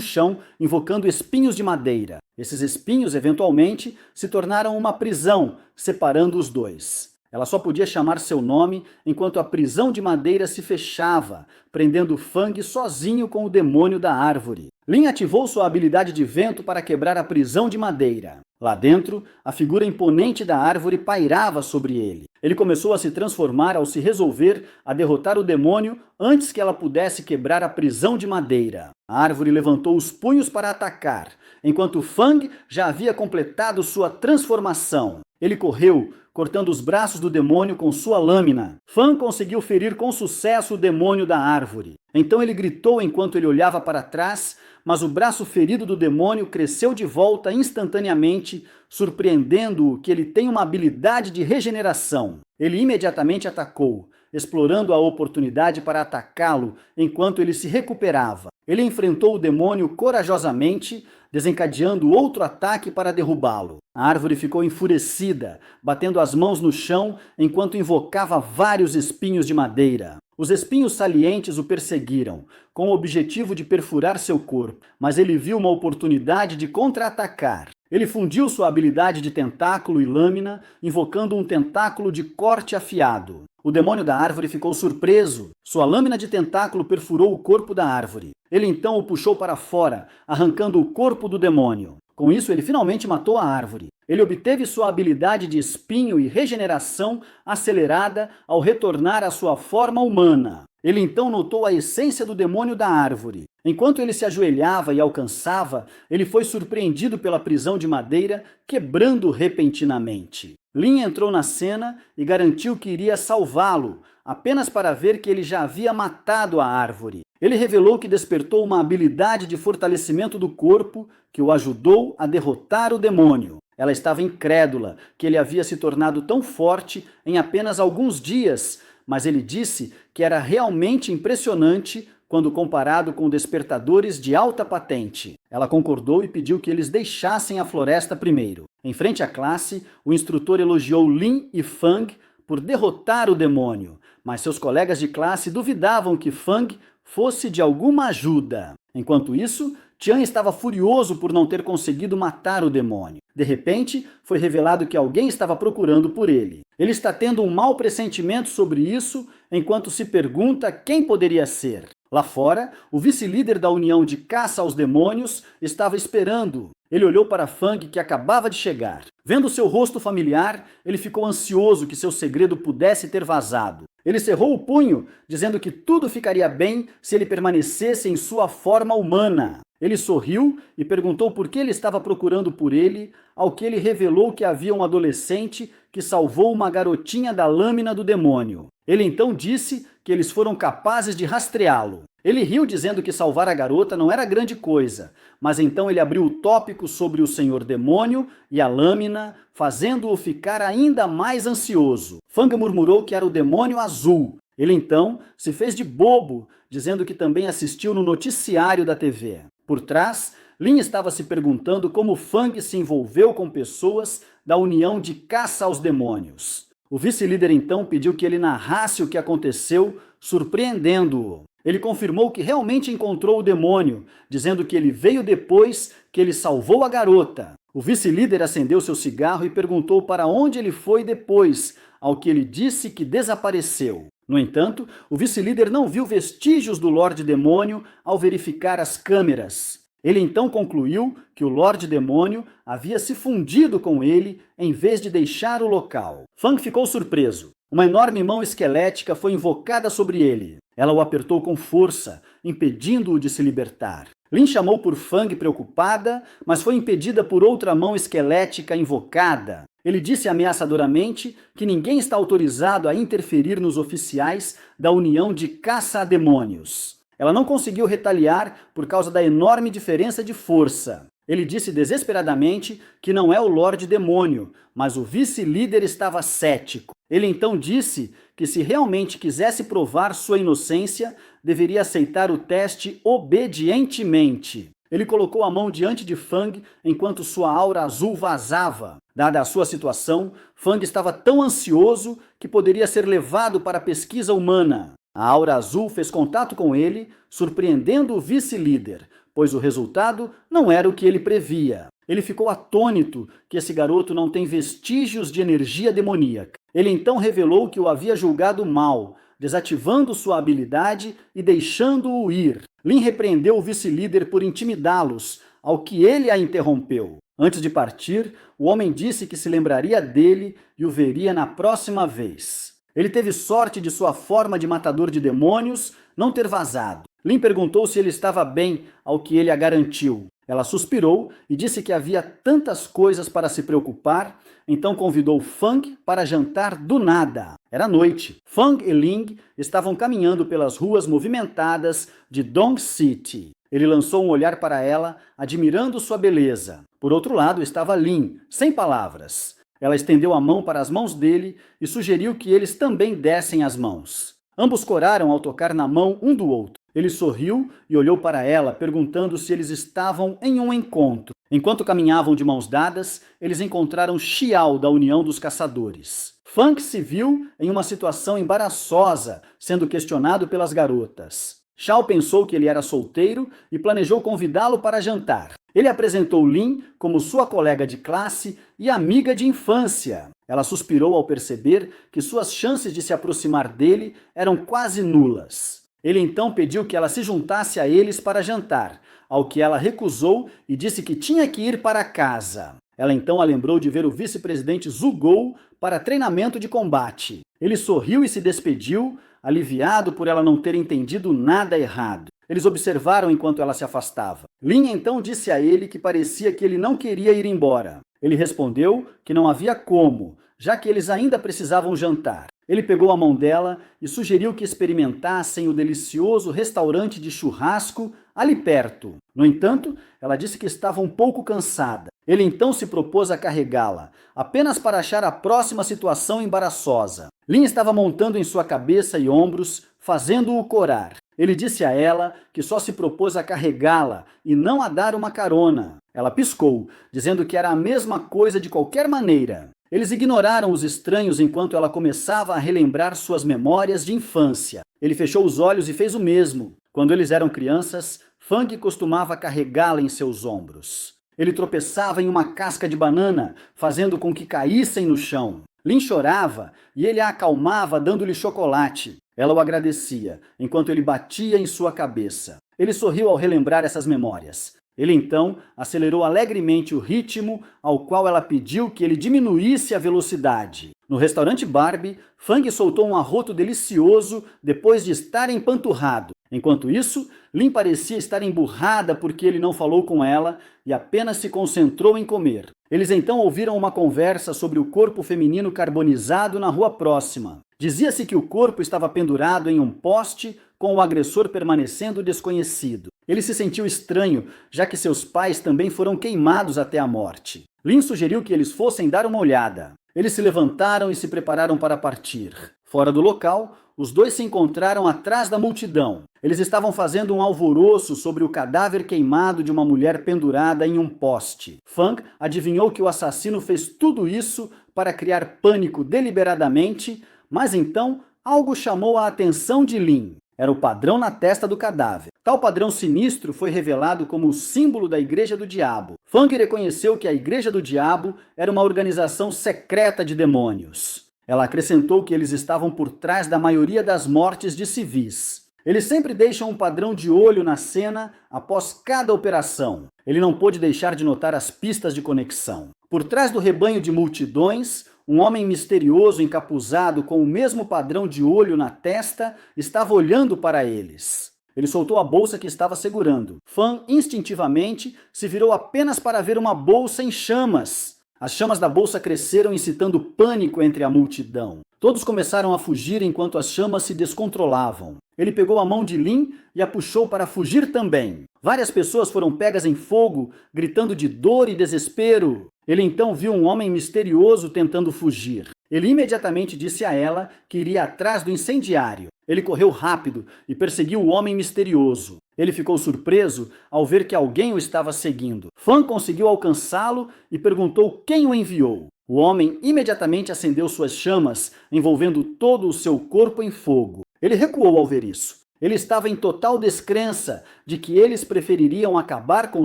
chão, invocando espinhos de madeira. Esses espinhos, eventualmente, se tornaram uma prisão, separando os dois. Ela só podia chamar seu nome enquanto a prisão de madeira se fechava, prendendo Fang sozinho com o demônio da árvore. Lin ativou sua habilidade de vento para quebrar a prisão de madeira. Lá dentro, a figura imponente da árvore pairava sobre ele. Ele começou a se transformar ao se resolver a derrotar o demônio antes que ela pudesse quebrar a prisão de madeira. A árvore levantou os punhos para atacar, enquanto Fang já havia completado sua transformação. Ele correu, cortando os braços do demônio com sua lâmina. Fang conseguiu ferir com sucesso o demônio da árvore. Então ele gritou enquanto ele olhava para trás, mas o braço ferido do demônio cresceu de volta instantaneamente, surpreendendo-o que ele tem uma habilidade de regeneração. Ele imediatamente atacou, explorando a oportunidade para atacá-lo enquanto ele se recuperava. Ele enfrentou o demônio corajosamente, desencadeando outro ataque para derrubá-lo. A árvore ficou enfurecida, batendo as mãos no chão enquanto invocava vários espinhos de madeira. Os espinhos salientes o perseguiram, com o objetivo de perfurar seu corpo, mas ele viu uma oportunidade de contra-atacar. Ele fundiu sua habilidade de tentáculo e lâmina, invocando um tentáculo de corte afiado. O demônio da árvore ficou surpreso. Sua lâmina de tentáculo perfurou o corpo da árvore. Ele então o puxou para fora, arrancando o corpo do demônio. Com isso, ele finalmente matou a árvore. Ele obteve sua habilidade de espinho e regeneração acelerada ao retornar à sua forma humana. Ele então notou a essência do demônio da árvore. Enquanto ele se ajoelhava e alcançava, ele foi surpreendido pela prisão de madeira, quebrando repentinamente. Lin entrou na cena e garantiu que iria salvá-lo, apenas para ver que ele já havia matado a árvore. Ele revelou que despertou uma habilidade de fortalecimento do corpo que o ajudou a derrotar o demônio. Ela estava incrédula que ele havia se tornado tão forte em apenas alguns dias, mas ele disse que era realmente impressionante quando comparado com despertadores de alta patente. Ela concordou e pediu que eles deixassem a floresta primeiro. Em frente à classe, o instrutor elogiou Lin e Fang por derrotar o demônio, mas seus colegas de classe duvidavam que Fang fosse de alguma ajuda. Enquanto isso, Tian estava furioso por não ter conseguido matar o demônio. De repente, foi revelado que alguém estava procurando por ele. Ele está tendo um mau pressentimento sobre isso, enquanto se pergunta quem poderia ser. Lá fora, o vice-líder da União de Caça aos Demônios estava esperando. Ele olhou para Fang, que acabava de chegar. Vendo seu rosto familiar, ele ficou ansioso que seu segredo pudesse ter vazado. Ele cerrou o punho, dizendo que tudo ficaria bem se ele permanecesse em sua forma humana. Ele sorriu e perguntou por que ele estava procurando por ele, ao que ele revelou que havia um adolescente que salvou uma garotinha da lâmina do demônio. Ele então disse que eles foram capazes de rastreá-lo. Ele riu dizendo que salvar a garota não era grande coisa, mas então ele abriu o tópico sobre o Senhor Demônio e a lâmina, fazendo-o ficar ainda mais ansioso. Fang murmurou que era o demônio azul. Ele então se fez de bobo, dizendo que também assistiu no noticiário da TV. Por trás, Lin estava se perguntando como Fang se envolveu com pessoas da União de Caça aos Demônios. O vice-líder então pediu que ele narrasse o que aconteceu, surpreendendo-o. Ele confirmou que realmente encontrou o demônio, dizendo que ele veio depois que ele salvou a garota. O vice-líder acendeu seu cigarro e perguntou para onde ele foi depois, ao que ele disse que desapareceu. No entanto, o vice-líder não viu vestígios do Lorde Demônio ao verificar as câmeras. Ele então concluiu que o Lorde Demônio havia se fundido com ele em vez de deixar o local. Fang ficou surpreso. Uma enorme mão esquelética foi invocada sobre ele. Ela o apertou com força, impedindo-o de se libertar. Lin chamou por Fang preocupada, mas foi impedida por outra mão esquelética invocada. Ele disse ameaçadoramente que ninguém está autorizado a interferir nos oficiais da União de Caça-Demônios. Ela não conseguiu retaliar por causa da enorme diferença de força. Ele disse desesperadamente que não é o Lorde Demônio, mas o vice-líder estava cético. Ele então disse que se realmente quisesse provar sua inocência, deveria aceitar o teste obedientemente. Ele colocou a mão diante de Fang enquanto sua aura azul vazava. Dada a sua situação, Fang estava tão ansioso que poderia ser levado para a pesquisa humana. A aura azul fez contato com ele, surpreendendo o vice-líder, pois o resultado não era o que ele previa. Ele ficou atônito que esse garoto não tem vestígios de energia demoníaca. Ele então revelou que o havia julgado mal, desativando sua habilidade e deixando-o ir. Lin repreendeu o vice-líder por intimidá-los, ao que ele a interrompeu. Antes de partir, o homem disse que se lembraria dele e o veria na próxima vez. Ele teve sorte de sua forma de matador de demônios não ter vazado. Lin perguntou se ele estava bem, ao que ele a garantiu. Ela suspirou e disse que havia tantas coisas para se preocupar, então convidou Fang para jantar do nada. Era noite. Fang e Ling estavam caminhando pelas ruas movimentadas de Dong City. Ele lançou um olhar para ela, admirando sua beleza. Por outro lado estava Lin, sem palavras. Ela estendeu a mão para as mãos dele e sugeriu que eles também dessem as mãos. Ambos coraram ao tocar na mão um do outro. Ele sorriu e olhou para ela, perguntando se eles estavam em um encontro. Enquanto caminhavam de mãos dadas, eles encontraram Xiao, da União dos Caçadores. Fang se viu em uma situação embaraçosa, sendo questionado pelas garotas. Xiao pensou que ele era solteiro e planejou convidá-lo para jantar. Ele apresentou Lin como sua colega de classe e amiga de infância. Ela suspirou ao perceber que suas chances de se aproximar dele eram quase nulas. Ele então pediu que ela se juntasse a eles para jantar, ao que ela recusou e disse que tinha que ir para casa. Ela então a lembrou de ver o vice-presidente Zhugou para treinamento de combate. Ele sorriu e se despediu, aliviado por ela não ter entendido nada errado. Eles observaram enquanto ela se afastava. Lin então disse a ele que parecia que ele não queria ir embora. Ele respondeu que não havia como, já que eles ainda precisavam jantar. Ele pegou a mão dela e sugeriu que experimentassem o delicioso restaurante de churrasco ali perto. No entanto, ela disse que estava um pouco cansada. Ele então se propôs a carregá-la, apenas para achar a próxima situação embaraçosa. Lin estava montando em sua cabeça e ombros, fazendo-o corar. Ele disse a ela que só se propôs a carregá-la e não a dar uma carona. Ela piscou, dizendo que era a mesma coisa de qualquer maneira. Eles ignoraram os estranhos enquanto ela começava a relembrar suas memórias de infância. Ele fechou os olhos e fez o mesmo. Quando eles eram crianças, Fang costumava carregá-la em seus ombros. Ele tropeçava em uma casca de banana, fazendo com que caíssem no chão. Lin chorava e ele a acalmava dando-lhe chocolate. Ela o agradecia, enquanto ele batia em sua cabeça. Ele sorriu ao relembrar essas memórias. Ele então acelerou alegremente o ritmo ao qual ela pediu que ele diminuísse a velocidade. No restaurante Barbie, Fang soltou um arroto delicioso depois de estar empanturrado. Enquanto isso, Lin parecia estar emburrada porque ele não falou com ela e apenas se concentrou em comer. Eles então ouviram uma conversa sobre o corpo feminino carbonizado na rua próxima. Dizia-se que o corpo estava pendurado em um poste com o agressor permanecendo desconhecido. Ele se sentiu estranho, já que seus pais também foram queimados até a morte. Lin sugeriu que eles fossem dar uma olhada. Eles se levantaram e se prepararam para partir. Fora do local, os dois se encontraram atrás da multidão. Eles estavam fazendo um alvoroço sobre o cadáver queimado de uma mulher pendurada em um poste. Fang adivinhou que o assassino fez tudo isso para criar pânico deliberadamente, mas então algo chamou a atenção de Lin. Era o padrão na testa do cadáver. Tal padrão sinistro foi revelado como o símbolo da Igreja do Diabo. Fang reconheceu que a Igreja do Diabo era uma organização secreta de demônios. Ela acrescentou que eles estavam por trás da maioria das mortes de civis. Eles sempre deixam um padrão de olho na cena após cada operação. Ele não pôde deixar de notar as pistas de conexão. Por trás do rebanho de multidões, um homem misterioso encapuzado com o mesmo padrão de olho na testa estava olhando para eles. Ele soltou a bolsa que estava segurando. Fang instintivamente se virou apenas para ver uma bolsa em chamas. As chamas da bolsa cresceram, incitando pânico entre a multidão. Todos começaram a fugir enquanto as chamas se descontrolavam. Ele pegou a mão de Lin e a puxou para fugir também. Várias pessoas foram pegas em fogo, gritando de dor e desespero. Ele então viu um homem misterioso tentando fugir. Ele imediatamente disse a ela que iria atrás do incendiário. Ele correu rápido e perseguiu o homem misterioso. Ele ficou surpreso ao ver que alguém o estava seguindo. Fang conseguiu alcançá-lo e perguntou quem o enviou. O homem imediatamente acendeu suas chamas, envolvendo todo o seu corpo em fogo. Ele recuou ao ver isso. Ele estava em total descrença de que eles prefeririam acabar com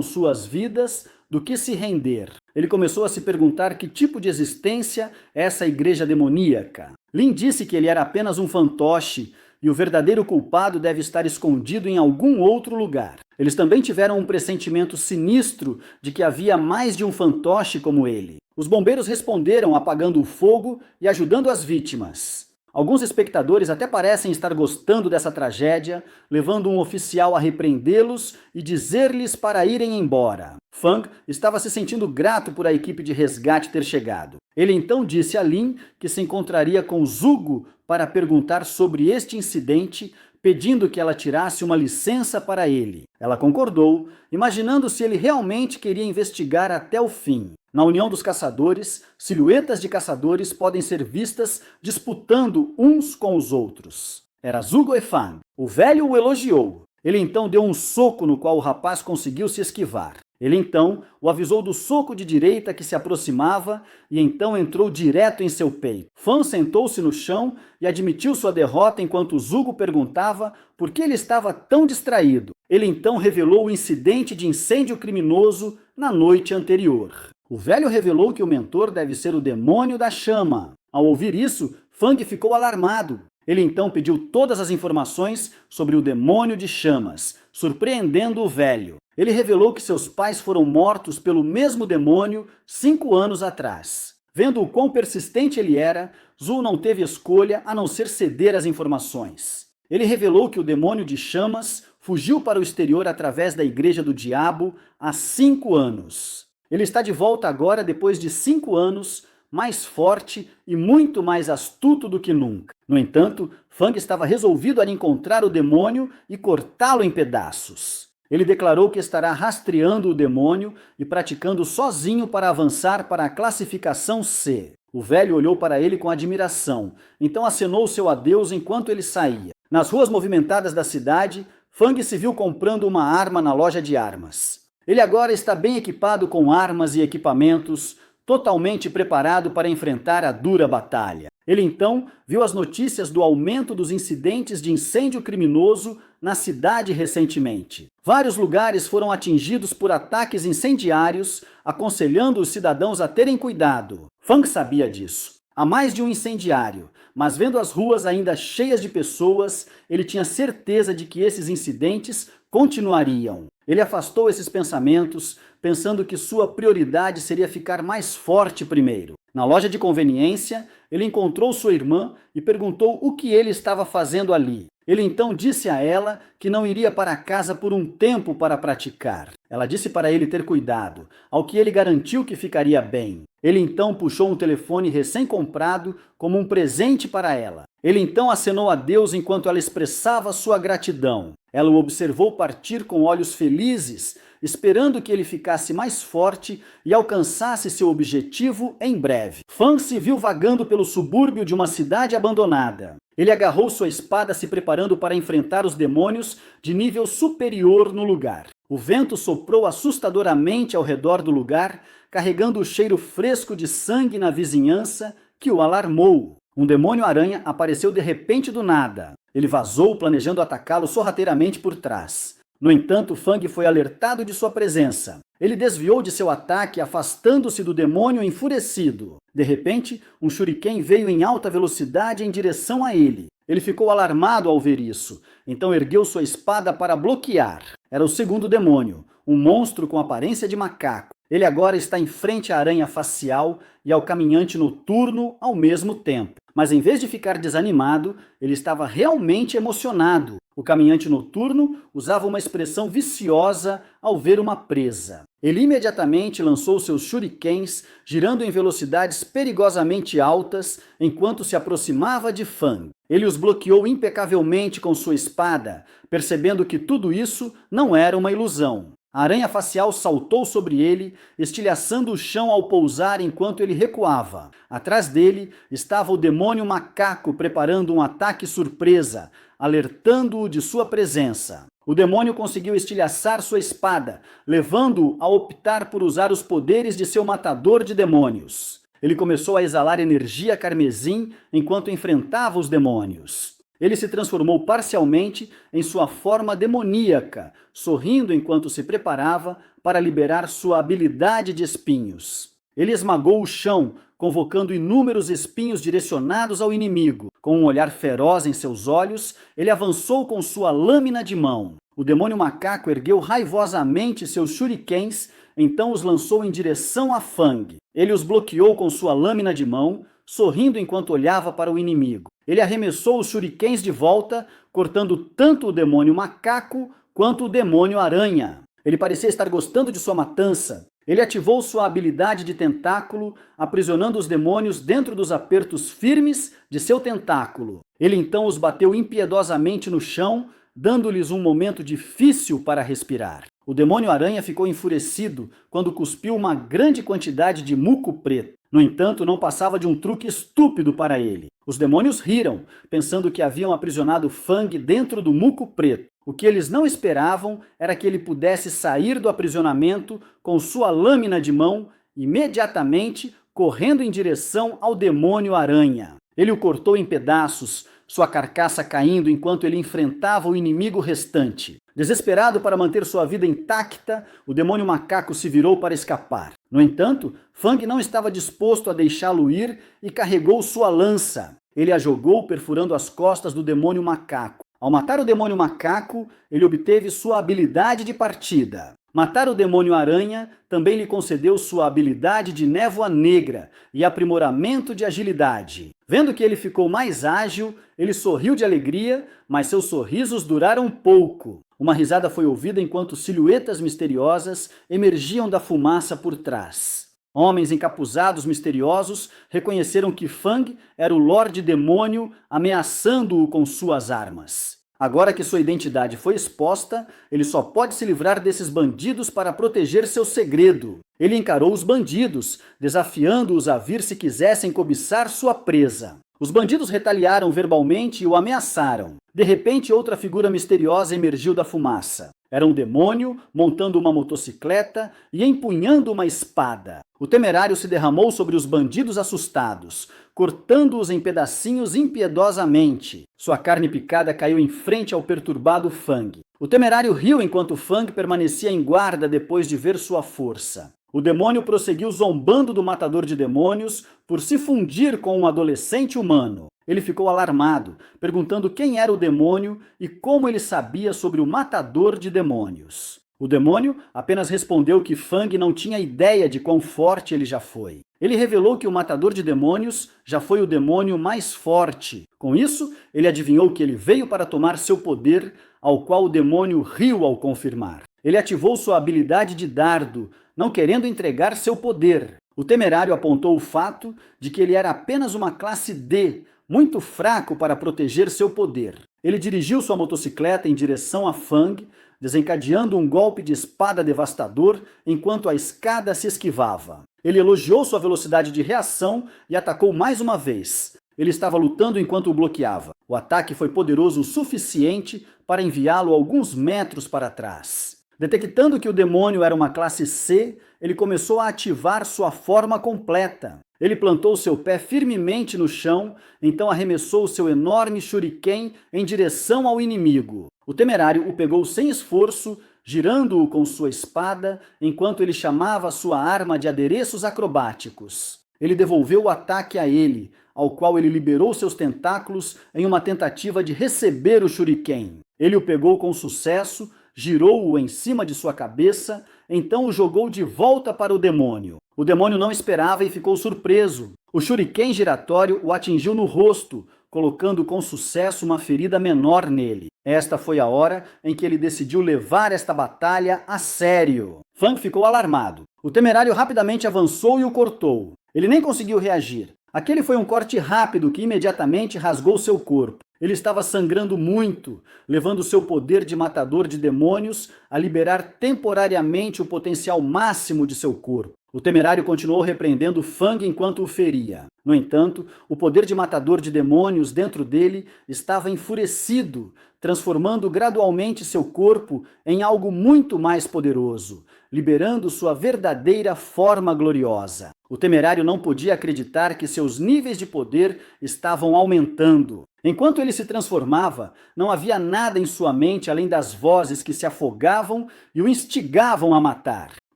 suas vidas do que se render. Ele começou a se perguntar que tipo de existência é essa igreja demoníaca. Lin disse que ele era apenas um fantoche e o verdadeiro culpado deve estar escondido em algum outro lugar. Eles também tiveram um pressentimento sinistro de que havia mais de um fantoche como ele. Os bombeiros responderam apagando o fogo e ajudando as vítimas. Alguns espectadores até parecem estar gostando dessa tragédia, levando um oficial a repreendê-los e dizer-lhes para irem embora. Fang estava se sentindo grato por a equipe de resgate ter chegado. Ele então disse a Lin que se encontraria com Zhugo para perguntar sobre este incidente, pedindo que ela tirasse uma licença para ele. Ela concordou, imaginando se ele realmente queria investigar até o fim. Na União dos Caçadores, silhuetas de caçadores podem ser vistas disputando uns com os outros. Era Zhugo e Fang. O velho o elogiou. Ele então deu um soco no qual o rapaz conseguiu se esquivar. Ele então o avisou do soco de direita que se aproximava e então entrou direto em seu peito. Fan sentou-se no chão e admitiu sua derrota enquanto Zhugo perguntava por que ele estava tão distraído. Ele então revelou o incidente de incêndio criminoso na noite anterior. O velho revelou que o mentor deve ser o demônio da chama. Ao ouvir isso, Fang ficou alarmado. Ele então pediu todas as informações sobre o demônio de chamas, surpreendendo o velho. Ele revelou que seus pais foram mortos pelo mesmo demônio 5 anos atrás. Vendo o quão persistente ele era, Zhu não teve escolha a não ser ceder às informações. Ele revelou que o demônio de chamas fugiu para o exterior através da Igreja do Diabo há 5 anos. Ele está de volta agora depois de 5 anos, mais forte e muito mais astuto do que nunca. No entanto, Fang estava resolvido a encontrar o demônio e cortá-lo em pedaços. Ele declarou que estará rastreando o demônio e praticando sozinho para avançar para a classificação C. O velho olhou para ele com admiração, então acenou seu adeus enquanto ele saía. Nas ruas movimentadas da cidade, Fang se viu comprando uma arma na loja de armas. Ele agora está bem equipado com armas e equipamentos, totalmente preparado para enfrentar a dura batalha. Ele então viu as notícias do aumento dos incidentes de incêndio criminoso na cidade recentemente. Vários lugares foram atingidos por ataques incendiários, aconselhando os cidadãos a terem cuidado. Fang sabia disso. Há mais de um incendiário, mas vendo as ruas ainda cheias de pessoas, ele tinha certeza de que esses incidentes continuariam. Ele afastou esses pensamentos, pensando que sua prioridade seria ficar mais forte primeiro. Na loja de conveniência, ele encontrou sua irmã e perguntou o que ele estava fazendo ali. Ele então disse a ela que não iria para casa por um tempo para praticar. Ela disse para ele ter cuidado, ao que ele garantiu que ficaria bem. Ele então puxou um telefone recém-comprado como um presente para ela. Ele então acenou a Deus enquanto ela expressava sua gratidão. Ela o observou partir com olhos felizes, esperando que ele ficasse mais forte e alcançasse seu objetivo em breve. Fan se viu vagando pelo subúrbio de uma cidade abandonada. Ele agarrou sua espada se preparando para enfrentar os demônios de nível superior no lugar. O vento soprou assustadoramente ao redor do lugar, carregando o cheiro fresco de sangue na vizinhança que o alarmou. Um demônio-aranha apareceu de repente do nada. Ele vazou, planejando atacá-lo sorrateiramente por trás. No entanto, Fang foi alertado de sua presença. Ele desviou de seu ataque, afastando-se do demônio enfurecido. De repente, um shuriken veio em alta velocidade em direção a ele. Ele ficou alarmado ao ver isso, então ergueu sua espada para bloquear. Era o segundo demônio, um monstro com aparência de macaco. Ele agora está em frente à aranha facial e ao caminhante noturno ao mesmo tempo. Mas em vez de ficar desanimado, ele estava realmente emocionado. O caminhante noturno usava uma expressão viciosa ao ver uma presa. Ele imediatamente lançou seus shurikens, girando em velocidades perigosamente altas enquanto se aproximava de Fang. Ele os bloqueou impecavelmente com sua espada, percebendo que tudo isso não era uma ilusão. A aranha facial saltou sobre ele, estilhaçando o chão ao pousar enquanto ele recuava. Atrás dele estava o demônio macaco preparando um ataque surpresa, alertando-o de sua presença. O demônio conseguiu estilhaçar sua espada, levando-o a optar por usar os poderes de seu matador de demônios. Ele começou a exalar energia carmesim enquanto enfrentava os demônios. Ele se transformou parcialmente em sua forma demoníaca, sorrindo enquanto se preparava para liberar sua habilidade de espinhos. Ele esmagou o chão, convocando inúmeros espinhos direcionados ao inimigo. Com um olhar feroz em seus olhos, ele avançou com sua lâmina de mão. O demônio macaco ergueu raivosamente seus shurikens, então os lançou em direção a Fang. Ele os bloqueou com sua lâmina de mão, sorrindo enquanto olhava para o inimigo. Ele arremessou os shurikens de volta, cortando tanto o demônio macaco quanto o demônio aranha. Ele parecia estar gostando de sua matança. Ele ativou sua habilidade de tentáculo, aprisionando os demônios dentro dos apertos firmes de seu tentáculo. Ele então os bateu impiedosamente no chão, dando-lhes um momento difícil para respirar. O demônio aranha ficou enfurecido quando cuspiu uma grande quantidade de muco preto. No entanto, não passava de um truque estúpido para ele. Os demônios riram, pensando que haviam aprisionado Fang dentro do muco preto. O que eles não esperavam era que ele pudesse sair do aprisionamento com sua lâmina de mão, imediatamente correndo em direção ao demônio aranha. Ele o cortou em pedaços, sua carcaça caindo enquanto ele enfrentava o inimigo restante. Desesperado para manter sua vida intacta, o demônio macaco se virou para escapar. No entanto, Fang não estava disposto a deixá-lo ir e carregou sua lança. Ele a jogou perfurando as costas do demônio macaco. Ao matar o demônio macaco, ele obteve sua habilidade de partida. Matar o demônio aranha também lhe concedeu sua habilidade de névoa negra e aprimoramento de agilidade. Vendo que ele ficou mais ágil, ele sorriu de alegria, mas seus sorrisos duraram pouco. Uma risada foi ouvida enquanto silhuetas misteriosas emergiam da fumaça por trás. Homens encapuzados misteriosos reconheceram que Fang era o Lorde Demônio ameaçando-o com suas armas. Agora que sua identidade foi exposta, ele só pode se livrar desses bandidos para proteger seu segredo. Ele encarou os bandidos, desafiando-os a vir se quisessem cobiçar sua presa. Os bandidos retaliaram verbalmente e o ameaçaram. De repente, outra figura misteriosa emergiu da fumaça. Era um demônio montando uma motocicleta e empunhando uma espada. O temerário se derramou sobre os bandidos assustados, cortando-os em pedacinhos impiedosamente. Sua carne picada caiu em frente ao perturbado Fang. O temerário riu enquanto Fang permanecia em guarda depois de ver sua força. O demônio prosseguiu zombando do matador de demônios por se fundir com um adolescente humano. Ele ficou alarmado, perguntando quem era o demônio e como ele sabia sobre o matador de demônios. O demônio apenas respondeu que Fang não tinha ideia de quão forte ele já foi. Ele revelou que o matador de demônios já foi o demônio mais forte. Com isso, ele adivinhou que ele veio para tomar seu poder, ao qual o demônio riu ao confirmar. Ele ativou sua habilidade de dardo, não querendo entregar seu poder. O temerário apontou o fato de que ele era apenas uma classe D, muito fraco para proteger seu poder. Ele dirigiu sua motocicleta em direção a Fang, desencadeando um golpe de espada devastador enquanto a escada se esquivava. Ele elogiou sua velocidade de reação e atacou mais uma vez. Ele estava lutando enquanto o bloqueava. O ataque foi poderoso o suficiente para enviá-lo alguns metros para trás. Detectando que o demônio era uma classe C, ele começou a ativar sua forma completa. Ele plantou seu pé firmemente no chão, então arremessou seu enorme shuriken em direção ao inimigo. O temerário o pegou sem esforço, girando-o com sua espada, enquanto ele chamava sua arma de adereços acrobáticos. Ele devolveu o ataque a ele, ao qual ele liberou seus tentáculos em uma tentativa de receber o shuriken. Ele o pegou com sucesso, girou-o em cima de sua cabeça, então o jogou de volta para o demônio. O demônio não esperava e ficou surpreso. O shuriken giratório o atingiu no rosto, colocando com sucesso uma ferida menor nele. Esta foi a hora em que ele decidiu levar esta batalha a sério. Fang ficou alarmado. O temerário rapidamente avançou e o cortou. Ele nem conseguiu reagir. Aquele foi um corte rápido que imediatamente rasgou seu corpo. Ele estava sangrando muito, levando seu poder de matador de demônios a liberar temporariamente o potencial máximo de seu corpo. O temerário continuou repreendendo Fang enquanto o feria. No entanto, o poder de matador de demônios dentro dele estava enfurecido, transformando gradualmente seu corpo em algo muito mais poderoso, liberando sua verdadeira forma gloriosa. O temerário não podia acreditar que seus níveis de poder estavam aumentando. Enquanto ele se transformava, não havia nada em sua mente além das vozes que se afogavam e o instigavam a matar.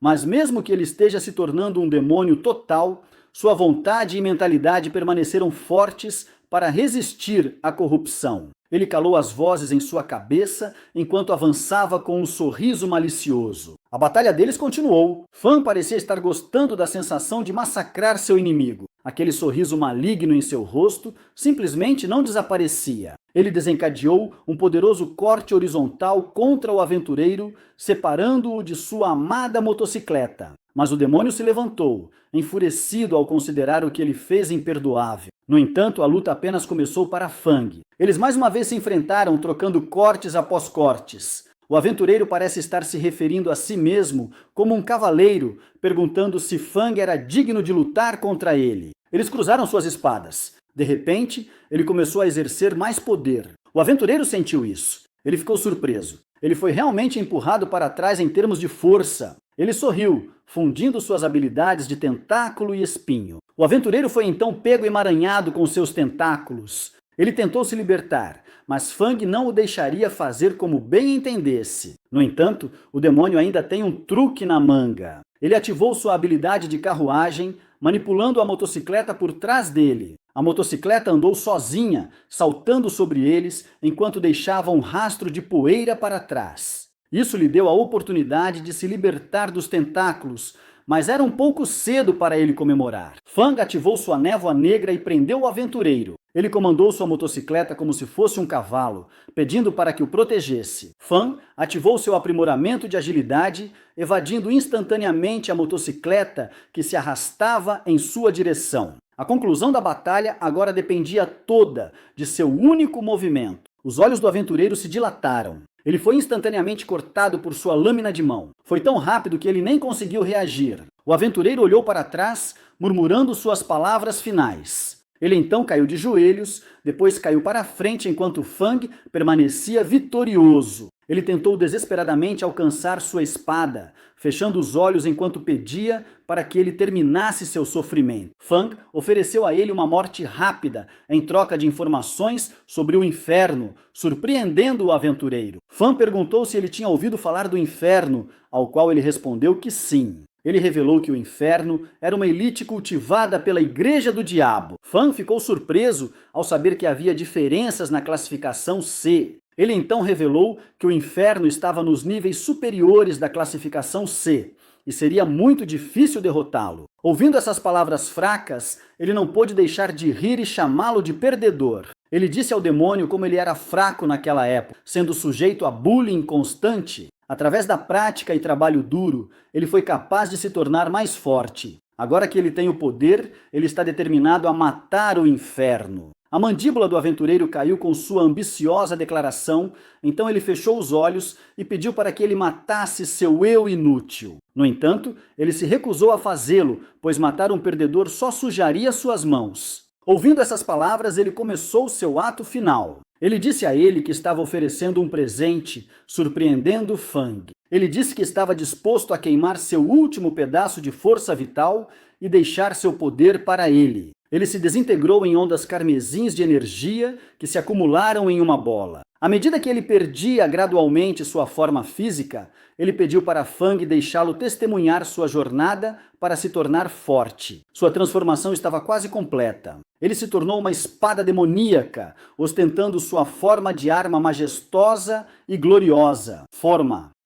Mas mesmo que ele esteja se tornando um demônio total, sua vontade e mentalidade permaneceram fortes para resistir à corrupção. Ele calou as vozes em sua cabeça enquanto avançava com um sorriso malicioso. A batalha deles continuou. Fang parecia estar gostando da sensação de massacrar seu inimigo. Aquele sorriso maligno em seu rosto simplesmente não desaparecia. Ele desencadeou um poderoso corte horizontal contra o aventureiro, separando-o de sua amada motocicleta. Mas o demônio se levantou, enfurecido ao considerar o que ele fez imperdoável. No entanto, a luta apenas começou para Fang. Eles mais uma vez se enfrentaram, trocando cortes após cortes. O aventureiro parece estar se referindo a si mesmo como um cavaleiro, perguntando se Fang era digno de lutar contra ele. Eles cruzaram suas espadas. De repente, ele começou a exercer mais poder. O aventureiro sentiu isso. Ele ficou surpreso. Ele foi realmente empurrado para trás em termos de força. Ele sorriu, fundindo suas habilidades de tentáculo e espinho. O aventureiro foi então pego emaranhado com seus tentáculos. Ele tentou se libertar, mas Fang não o deixaria fazer como bem entendesse. No entanto, o demônio ainda tem um truque na manga. Ele ativou sua habilidade de carruagem, manipulando a motocicleta por trás dele. A motocicleta andou sozinha, saltando sobre eles, enquanto deixava um rastro de poeira para trás. Isso lhe deu a oportunidade de se libertar dos tentáculos, mas era um pouco cedo para ele comemorar. Fang ativou sua névoa negra e prendeu o aventureiro. Ele comandou sua motocicleta como se fosse um cavalo, pedindo para que o protegesse. Fang ativou seu aprimoramento de agilidade, evadindo instantaneamente a motocicleta que se arrastava em sua direção. A conclusão da batalha agora dependia toda de seu único movimento. Os olhos do aventureiro se dilataram. Ele foi instantaneamente cortado por sua lâmina de mão. Foi tão rápido que ele nem conseguiu reagir. O aventureiro olhou para trás, murmurando suas palavras finais. Ele então caiu de joelhos, depois caiu para frente enquanto Fang permanecia vitorioso. Ele tentou desesperadamente alcançar sua espada, fechando os olhos enquanto pedia para que ele terminasse seu sofrimento. Fang ofereceu a ele uma morte rápida, em troca de informações sobre o inferno, surpreendendo o aventureiro. Fang perguntou se ele tinha ouvido falar do inferno, ao qual ele respondeu que sim. Ele revelou que o inferno era uma elite cultivada pela Igreja do Diabo. Fang ficou surpreso ao saber que havia diferenças na classificação C. Ele então revelou que o inferno estava nos níveis superiores da classificação C, e seria muito difícil derrotá-lo. Ouvindo essas palavras fracas, ele não pôde deixar de rir e chamá-lo de perdedor. Ele disse ao demônio como ele era fraco naquela época, sendo sujeito a bullying constante. Através da prática e trabalho duro, ele foi capaz de se tornar mais forte. Agora que ele tem o poder, ele está determinado a matar o inferno. A mandíbula do aventureiro caiu com sua ambiciosa declaração, então ele fechou os olhos e pediu para que ele matasse seu eu inútil. No entanto, ele se recusou a fazê-lo, pois matar um perdedor só sujaria suas mãos. Ouvindo essas palavras, ele começou seu ato final. Ele disse a ele que estava oferecendo um presente, surpreendendo Fang. Ele disse que estava disposto a queimar seu último pedaço de força vital e deixar seu poder para ele. Ele se desintegrou em ondas carmesins de energia que se acumularam em uma bola. À medida que ele perdia gradualmente sua forma física, ele pediu para Fang deixá-lo testemunhar sua jornada para se tornar forte. Sua transformação estava quase completa. Ele se tornou uma espada demoníaca, ostentando sua forma de arma majestosa e gloriosa.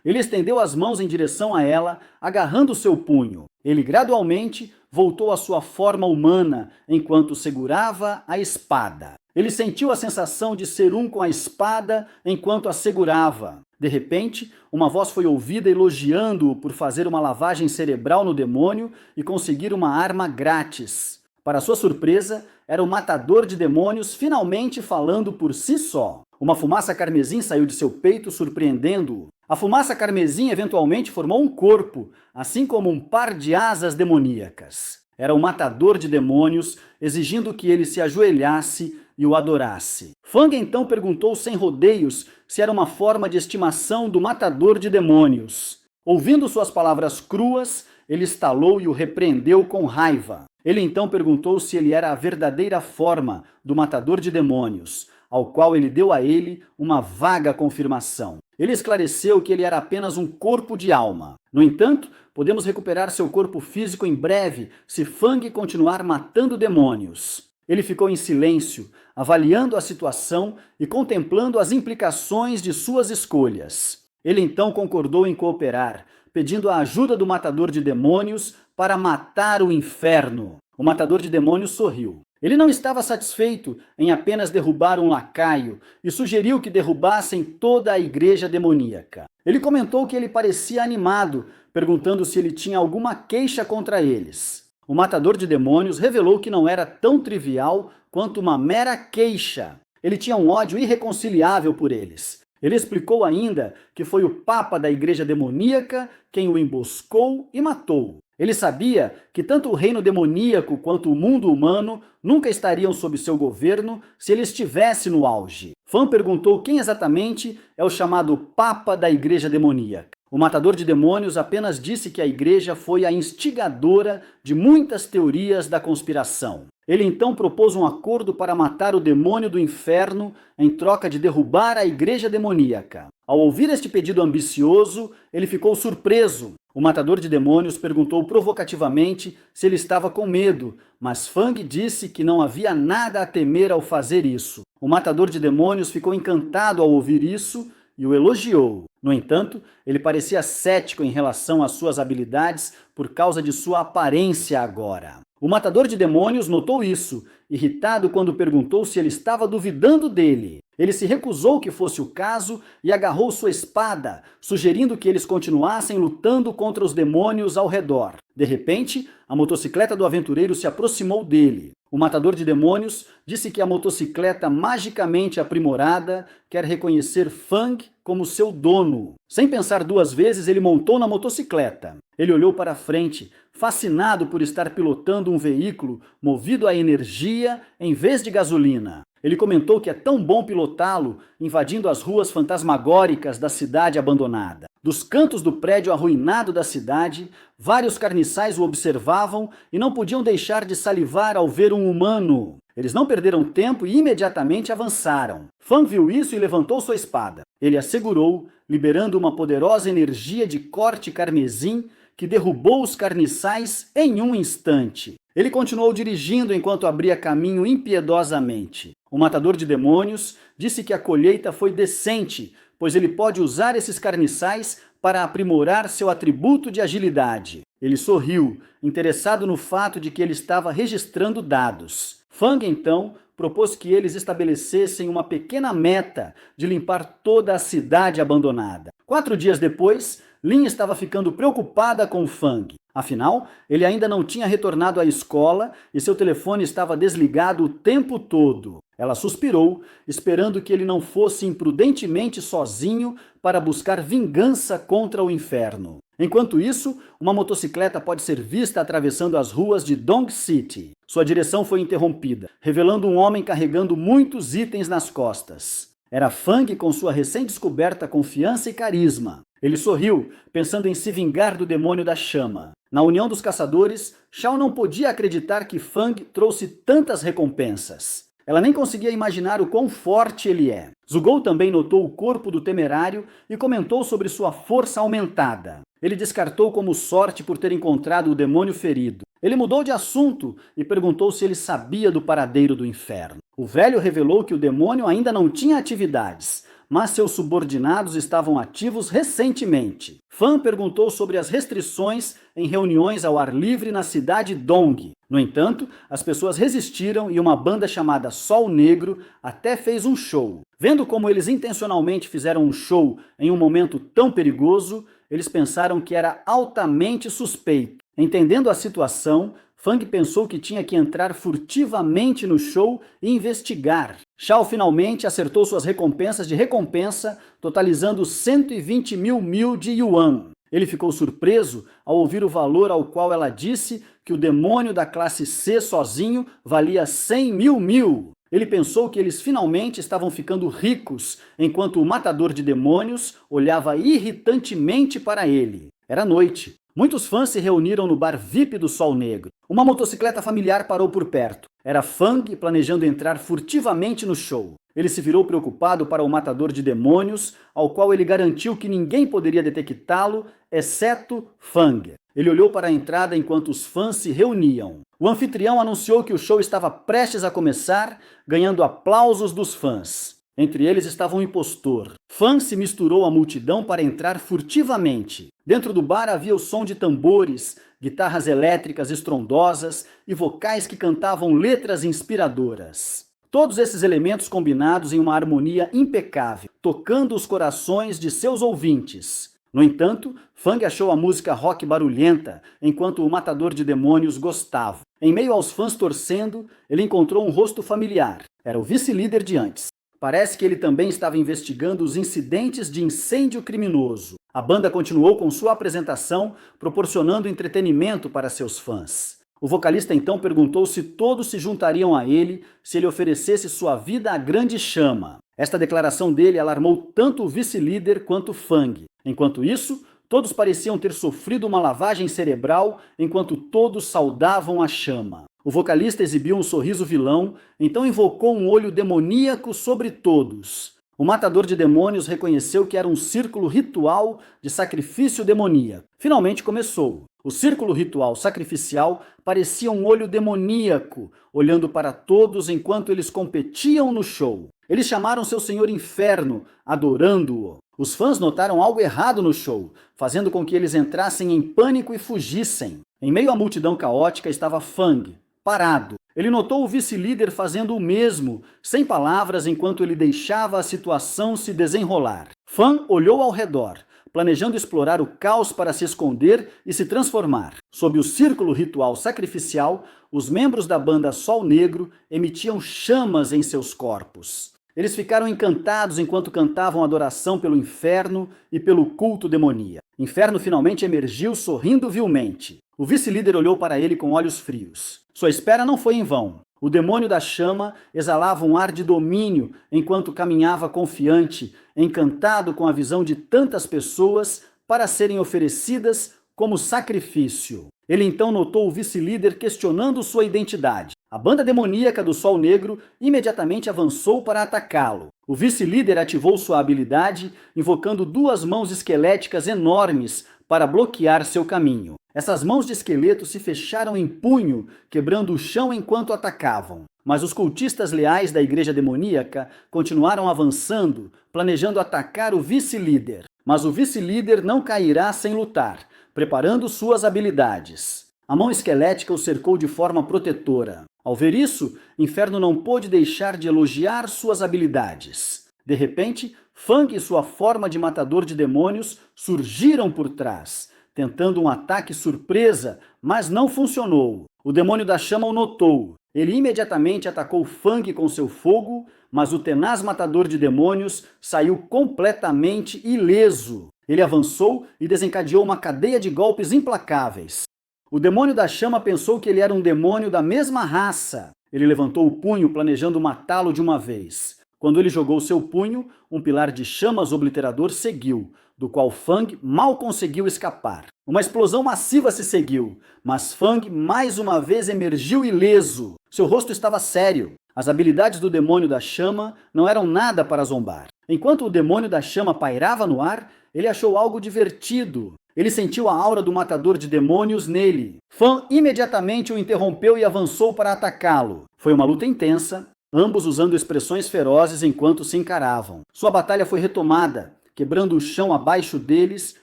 Ele estendeu as mãos em direção a ela, agarrando seu punho. Ele gradualmente voltou à sua forma humana enquanto segurava a espada. Ele sentiu a sensação de ser um com a espada enquanto a segurava. De repente, uma voz foi ouvida elogiando-o por fazer uma lavagem cerebral no demônio e conseguir uma arma grátis. Para sua surpresa, era o matador de demônios finalmente falando por si só. Uma fumaça carmesim saiu de seu peito, surpreendendo-o. A fumaça carmesim eventualmente formou um corpo, assim como um par de asas demoníacas. Era o matador de demônios, exigindo que ele se ajoelhasse e o adorasse. Fang então perguntou sem rodeios se era uma forma de estimação do matador de demônios. Ouvindo suas palavras cruas, ele estalou e o repreendeu com raiva. Ele então perguntou se ele era a verdadeira forma do matador de demônios, ao qual ele deu a ele uma vaga confirmação. Ele esclareceu que ele era apenas um corpo de alma. No entanto, podemos recuperar seu corpo físico em breve se Fang continuar matando demônios. Ele ficou em silêncio, avaliando a situação e contemplando as implicações de suas escolhas. Ele então concordou em cooperar, pedindo a ajuda do matador de demônios para matar o inferno. O matador de demônios sorriu. Ele não estava satisfeito em apenas derrubar um lacaio e sugeriu que derrubassem toda a igreja demoníaca. Ele comentou que ele parecia animado, perguntando se ele tinha alguma queixa contra eles. O matador de demônios revelou que não era tão trivial quanto uma mera queixa. Ele tinha um ódio irreconciliável por eles. Ele explicou ainda que foi o Papa da igreja demoníaca quem o emboscou e matou. Ele sabia que tanto o reino demoníaco quanto o mundo humano nunca estariam sob seu governo se ele estivesse no auge. Fang perguntou quem exatamente é o chamado Papa da igreja demoníaca. O matador de demônios apenas disse que a igreja foi a instigadora de muitas teorias da conspiração. Ele então propôs um acordo para matar o demônio do inferno em troca de derrubar a igreja demoníaca. Ao ouvir este pedido ambicioso, ele ficou surpreso. O matador de demônios perguntou provocativamente se ele estava com medo, mas Fang disse que não havia nada a temer ao fazer isso. O matador de demônios ficou encantado ao ouvir isso e o elogiou. No entanto, ele parecia cético em relação às suas habilidades por causa de sua aparência agora. O matador de demônios notou isso, irritado quando perguntou se ele estava duvidando dele. Ele se recusou que fosse o caso e agarrou sua espada, sugerindo que eles continuassem lutando contra os demônios ao redor. De repente, a motocicleta do aventureiro se aproximou dele. O matador de demônios disse que a motocicleta magicamente aprimorada quer reconhecer Fang como seu dono. Sem pensar duas vezes, ele montou na motocicleta. Ele olhou para frente, fascinado por estar pilotando um veículo movido a energia em vez de gasolina. Ele comentou que é tão bom pilotá-lo invadindo as ruas fantasmagóricas da cidade abandonada. Dos cantos do prédio arruinado da cidade, vários carniçais o observavam e não podiam deixar de salivar ao ver um humano. Eles não perderam tempo e imediatamente avançaram. Fang viu isso e levantou sua espada. Ele a segurou, liberando uma poderosa energia de corte carmesim que derrubou os carniçais em um instante. Ele continuou dirigindo enquanto abria caminho impiedosamente. O matador de demônios disse que a colheita foi decente, pois ele pode usar esses carniçais para aprimorar seu atributo de agilidade. Ele sorriu, interessado no fato de que ele estava registrando dados. Fang, então, propôs que eles estabelecessem uma pequena meta de limpar toda a cidade abandonada. 4 dias depois, Lin estava ficando preocupada com Fang. Afinal, ele ainda não tinha retornado à escola e seu telefone estava desligado o tempo todo. Ela suspirou, esperando que ele não fosse imprudentemente sozinho para buscar vingança contra o inferno. Enquanto isso, uma motocicleta pode ser vista atravessando as ruas de Dong City. Sua direção foi interrompida, revelando um homem carregando muitos itens nas costas. Era Fang com sua recém-descoberta confiança e carisma. Ele sorriu, pensando em se vingar do demônio da chama. Na união dos caçadores, Shao não podia acreditar que Fang trouxe tantas recompensas. Ela nem conseguia imaginar o quão forte ele é. Zhugou também notou o corpo do temerário e comentou sobre sua força aumentada. Ele descartou como sorte por ter encontrado o demônio ferido. Ele mudou de assunto e perguntou se ele sabia do paradeiro do inferno. O velho revelou que o demônio ainda não tinha atividades, mas seus subordinados estavam ativos recentemente. Fan perguntou sobre as restrições em reuniões ao ar livre na cidade Dong. No entanto, as pessoas resistiram e uma banda chamada Sol Negro até fez um show. Vendo como eles intencionalmente fizeram um show em um momento tão perigoso, eles pensaram que era altamente suspeito. Entendendo a situação, Fang pensou que tinha que entrar furtivamente no show e investigar. Shao finalmente acertou suas recompensas de recompensa, totalizando 120 mil de yuan. Ele ficou surpreso ao ouvir o valor ao qual ela disse que o demônio da classe C sozinho valia 100 mil. Ele pensou que eles finalmente estavam ficando ricos, enquanto o matador de demônios olhava irritantemente para ele. Era noite. Muitos fãs se reuniram no bar VIP do Sol Negro. Uma motocicleta familiar parou por perto. Era Fang planejando entrar furtivamente no show. Ele se virou preocupado para o matador de demônios, ao qual ele garantiu que ninguém poderia detectá-lo, exceto Fang. Ele olhou para a entrada enquanto os fãs se reuniam. O anfitrião anunciou que o show estava prestes a começar, ganhando aplausos dos fãs. Entre eles estava um impostor. Fang se misturou à multidão para entrar furtivamente. Dentro do bar havia o som de tambores, guitarras elétricas estrondosas e vocais que cantavam letras inspiradoras. Todos esses elementos combinados em uma harmonia impecável, tocando os corações de seus ouvintes. No entanto, Fang achou a música rock barulhenta, enquanto o matador de demônios gostava. Em meio aos fãs torcendo, ele encontrou um rosto familiar. Era o vice-líder de antes. Parece que ele também estava investigando os incidentes de incêndio criminoso. A banda continuou com sua apresentação, proporcionando entretenimento para seus fãs. O vocalista então perguntou se todos se juntariam a ele se ele oferecesse sua vida à grande chama. Esta declaração dele alarmou tanto o vice-líder quanto Fang. Enquanto isso, todos pareciam ter sofrido uma lavagem cerebral enquanto todos saudavam a chama. O vocalista exibiu um sorriso vilão, então invocou um olho demoníaco sobre todos. O matador de demônios reconheceu que era um círculo ritual de sacrifício demoníaco. Finalmente começou. O círculo ritual sacrificial parecia um olho demoníaco, olhando para todos enquanto eles competiam no show. Eles chamaram seu senhor Inferno, adorando-o. Os fãs notaram algo errado no show, fazendo com que eles entrassem em pânico e fugissem. Em meio à multidão caótica estava Fang, parado. Ele notou o vice-líder fazendo o mesmo, sem palavras, enquanto ele deixava a situação se desenrolar. Fang olhou ao redor, planejando explorar o caos para se esconder e se transformar. Sob o círculo ritual sacrificial, os membros da banda Sol Negro emitiam chamas em seus corpos. Eles ficaram encantados enquanto cantavam adoração pelo inferno e pelo culto demoníaco. Inferno finalmente emergiu sorrindo vilmente. O vice-líder olhou para ele com olhos frios. Sua espera não foi em vão. O demônio da chama exalava um ar de domínio enquanto caminhava confiante, encantado com a visão de tantas pessoas para serem oferecidas como sacrifício. Ele então notou o vice-líder questionando sua identidade. A banda demoníaca do Sol Negro imediatamente avançou para atacá-lo. O vice-líder ativou sua habilidade, invocando duas mãos esqueléticas enormes para bloquear seu caminho. Essas mãos de esqueleto se fecharam em punho, quebrando o chão enquanto atacavam. Mas os cultistas leais da igreja demoníaca continuaram avançando, planejando atacar o vice-líder. Mas o vice-líder não cairá sem lutar, preparando suas habilidades. A mão esquelética o cercou de forma protetora. Ao ver isso, Inferno não pôde deixar de elogiar suas habilidades. De repente, Fang e sua forma de matador de demônios surgiram por trás, tentando um ataque surpresa, mas não funcionou. O demônio da chama o notou. Ele imediatamente atacou Fang com seu fogo, mas o tenaz matador de demônios saiu completamente ileso. Ele avançou e desencadeou uma cadeia de golpes implacáveis. O demônio da chama pensou que ele era um demônio da mesma raça. Ele levantou o punho, planejando matá-lo de uma vez. Quando ele jogou seu punho, um pilar de chamas obliterador seguiu, do qual Fang mal conseguiu escapar. Uma explosão massiva se seguiu, mas Fang mais uma vez emergiu ileso. Seu rosto estava sério. As habilidades do demônio da chama não eram nada para zombar. Enquanto o demônio da chama pairava no ar, ele achou algo divertido. Ele sentiu a aura do matador de demônios nele. Fang imediatamente o interrompeu e avançou para atacá-lo. Foi uma luta intensa, ambos usando expressões ferozes enquanto se encaravam. Sua batalha foi retomada, quebrando o chão abaixo deles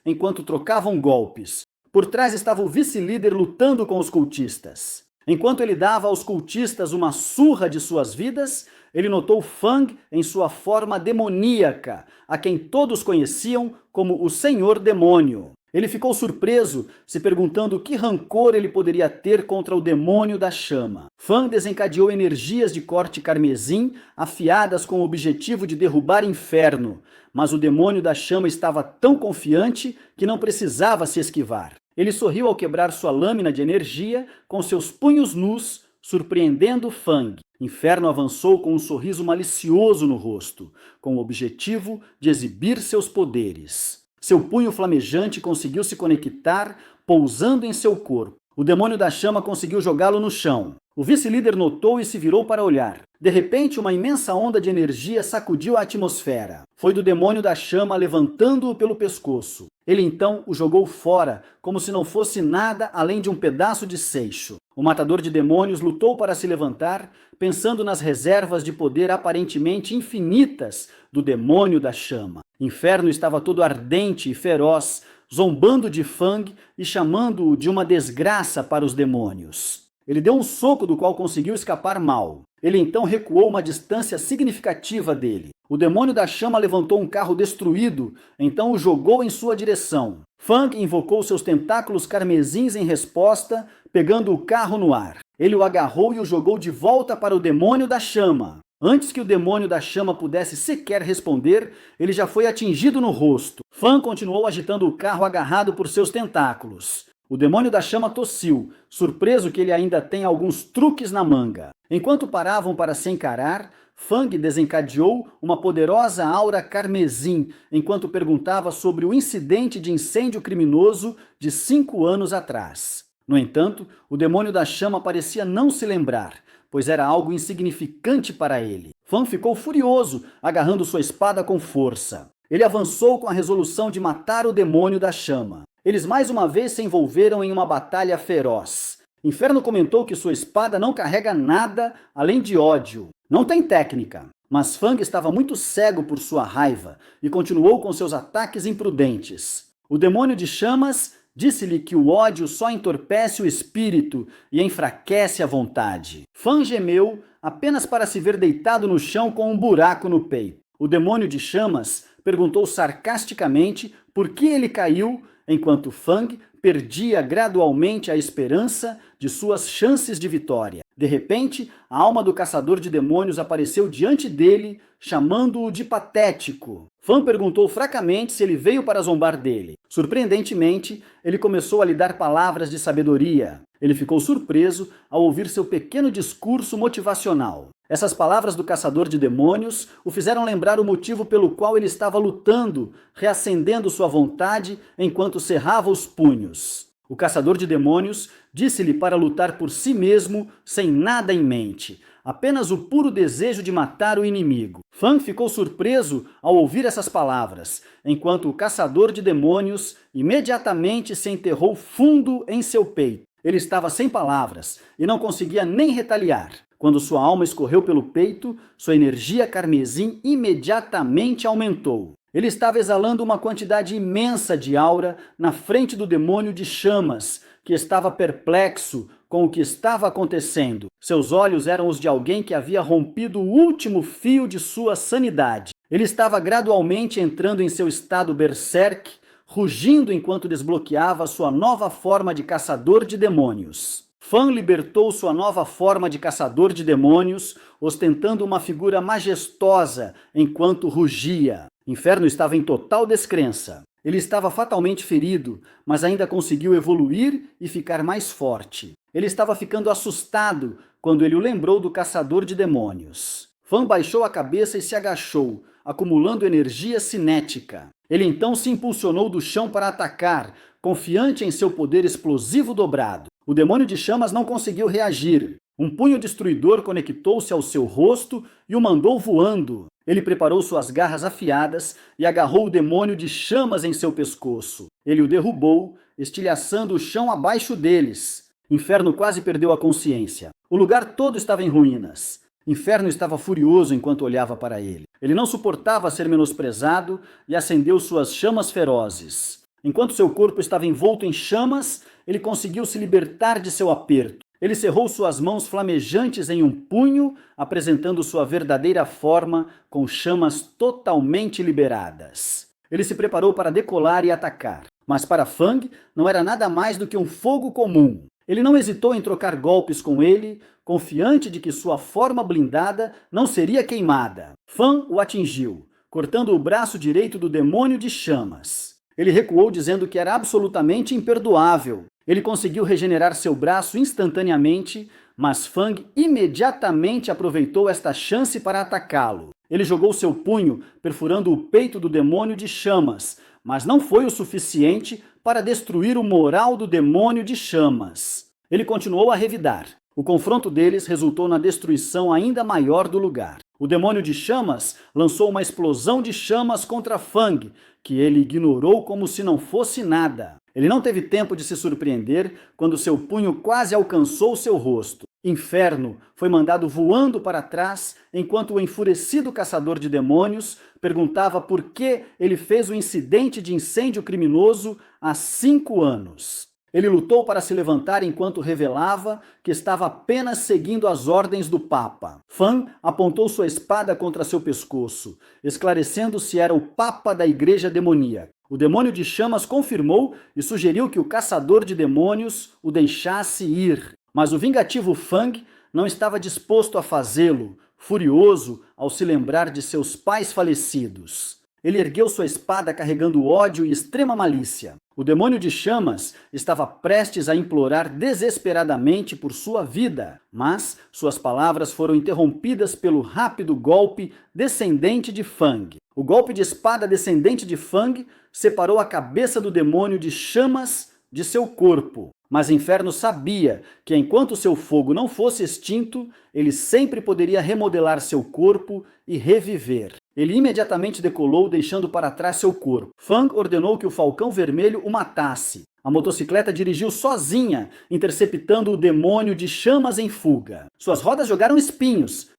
enquanto trocavam golpes. Por trás estava o vice-líder lutando com os cultistas. Enquanto ele dava aos cultistas uma surra de suas vidas, ele notou Fang em sua forma demoníaca, a quem todos conheciam como o Senhor Demônio. Ele ficou surpreso, se perguntando que rancor ele poderia ter contra o demônio da chama. Fang desencadeou energias de corte carmesim, afiadas com o objetivo de derrubar Inferno, mas o demônio da chama estava tão confiante que não precisava se esquivar. Ele sorriu ao quebrar sua lâmina de energia com seus punhos nus, surpreendendo Fang. Inferno avançou com um sorriso malicioso no rosto, com o objetivo de exibir seus poderes. Seu punho flamejante conseguiu se conectar, pousando em seu corpo. O demônio da chama conseguiu jogá-lo no chão. O vice-líder notou e se virou para olhar. De repente, uma imensa onda de energia sacudiu a atmosfera. Foi do demônio da chama levantando-o pelo pescoço. Ele então o jogou fora, como se não fosse nada além de um pedaço de seixo. O matador de demônios lutou para se levantar, pensando nas reservas de poder aparentemente infinitas do demônio da chama. Inferno estava todo ardente e feroz, zombando de Fang e chamando-o de uma desgraça para os demônios. Ele deu um soco do qual conseguiu escapar mal. Ele então recuou uma distância significativa dele. O demônio da chama levantou um carro destruído, então o jogou em sua direção. Fang invocou seus tentáculos carmesins em resposta, pegando o carro no ar. Ele o agarrou e o jogou de volta para o demônio da chama. Antes que o demônio da chama pudesse sequer responder, ele já foi atingido no rosto. Fang continuou agitando o carro agarrado por seus tentáculos. O demônio da chama tossiu, surpreso que ele ainda tem alguns truques na manga. Enquanto paravam para se encarar, Fang desencadeou uma poderosa aura carmesim, enquanto perguntava sobre o incidente de incêndio criminoso de 5 anos atrás. No entanto, o demônio da chama parecia não se lembrar, pois era algo insignificante para ele. Fang ficou furioso, agarrando sua espada com força. Ele avançou com a resolução de matar o demônio da chama. Eles mais uma vez se envolveram em uma batalha feroz. Inferno comentou que sua espada não carrega nada além de ódio. Não tem técnica, mas Fang estava muito cego por sua raiva e continuou com seus ataques imprudentes. O demônio de chamas disse-lhe que o ódio só entorpece o espírito e enfraquece a vontade. Fang gemeu apenas para se ver deitado no chão com um buraco no peito. O demônio de chamas perguntou sarcasticamente por que ele caiu, enquanto Fang perdia gradualmente a esperança de suas chances de vitória. De repente, a alma do caçador de demônios apareceu diante dele, chamando-o de patético. Fang perguntou fracamente se ele veio para zombar dele. Surpreendentemente, ele começou a lhe dar palavras de sabedoria. Ele ficou surpreso ao ouvir seu pequeno discurso motivacional. Essas palavras do caçador de demônios o fizeram lembrar o motivo pelo qual ele estava lutando, reacendendo sua vontade enquanto cerrava os punhos. O caçador de demônios disse-lhe para lutar por si mesmo, sem nada em mente, apenas o puro desejo de matar o inimigo. Fang ficou surpreso ao ouvir essas palavras, enquanto o caçador de demônios imediatamente se enterrou fundo em seu peito. Ele estava sem palavras e não conseguia nem retaliar. Quando sua alma escorreu pelo peito, sua energia carmesim imediatamente aumentou. Ele estava exalando uma quantidade imensa de aura na frente do demônio de chamas, que estava perplexo com o que estava acontecendo. Seus olhos eram os de alguém que havia rompido o último fio de sua sanidade. Ele estava gradualmente entrando em seu estado berserk, rugindo enquanto desbloqueava sua nova forma de caçador de demônios. Fang libertou sua nova forma de caçador de demônios, ostentando uma figura majestosa enquanto rugia. Inferno estava em total descrença. Ele estava fatalmente ferido, mas ainda conseguiu evoluir e ficar mais forte. Ele estava ficando assustado quando ele o lembrou do caçador de demônios. Fang baixou a cabeça e se agachou, acumulando energia cinética. Ele então se impulsionou do chão para atacar, confiante em seu poder explosivo dobrado. O demônio de chamas não conseguiu reagir. Um punho destruidor conectou-se ao seu rosto e o mandou voando. Ele preparou suas garras afiadas e agarrou o demônio de chamas em seu pescoço. Ele o derrubou, estilhaçando o chão abaixo deles. Inferno quase perdeu a consciência. O lugar todo estava em ruínas. Inferno estava furioso enquanto olhava para ele. Ele não suportava ser menosprezado e acendeu suas chamas ferozes. Enquanto seu corpo estava envolto em chamas, ele conseguiu se libertar de seu aperto. Ele cerrou suas mãos flamejantes em um punho, apresentando sua verdadeira forma com chamas totalmente liberadas. Ele se preparou para decolar e atacar, mas para Fang não era nada mais do que um fogo comum. Ele não hesitou em trocar golpes com ele, confiante de que sua forma blindada não seria queimada. Fang o atingiu, cortando o braço direito do demônio de chamas. Ele recuou dizendo que era absolutamente imperdoável. Ele conseguiu regenerar seu braço instantaneamente, mas Fang imediatamente aproveitou esta chance para atacá-lo. Ele jogou seu punho, perfurando o peito do demônio de chamas, mas não foi o suficiente para destruir o moral do demônio de chamas. Ele continuou a revidar. O confronto deles resultou na destruição ainda maior do lugar. O demônio de chamas lançou uma explosão de chamas contra Fang, que ele ignorou como se não fosse nada. Ele não teve tempo de se surpreender quando seu punho quase alcançou seu rosto. Inferno foi mandado voando para trás, enquanto o enfurecido caçador de demônios perguntava por que ele fez o incidente de incêndio criminoso há 5 anos. Ele lutou para se levantar enquanto revelava que estava apenas seguindo as ordens do Papa. Fang apontou sua espada contra seu pescoço, esclarecendo se era o Papa da Igreja Demoníaca. O demônio de chamas confirmou e sugeriu que o caçador de demônios o deixasse ir. Mas o vingativo Fang não estava disposto a fazê-lo, furioso ao se lembrar de seus pais falecidos. Ele ergueu sua espada carregando ódio e extrema malícia. O demônio de chamas estava prestes a implorar desesperadamente por sua vida, mas suas palavras foram interrompidas pelo rápido golpe descendente de Fang. O golpe de espada descendente de Fang separou a cabeça do demônio de chamas de seu corpo. Mas Inferno sabia que enquanto seu fogo não fosse extinto, ele sempre poderia remodelar seu corpo e reviver. Ele imediatamente decolou, deixando para trás seu corpo. Fang ordenou que o Falcão Vermelho o matasse. A motocicleta dirigiu sozinha, interceptando o demônio de chamas em fuga. Suas rodas jogaram espinhos.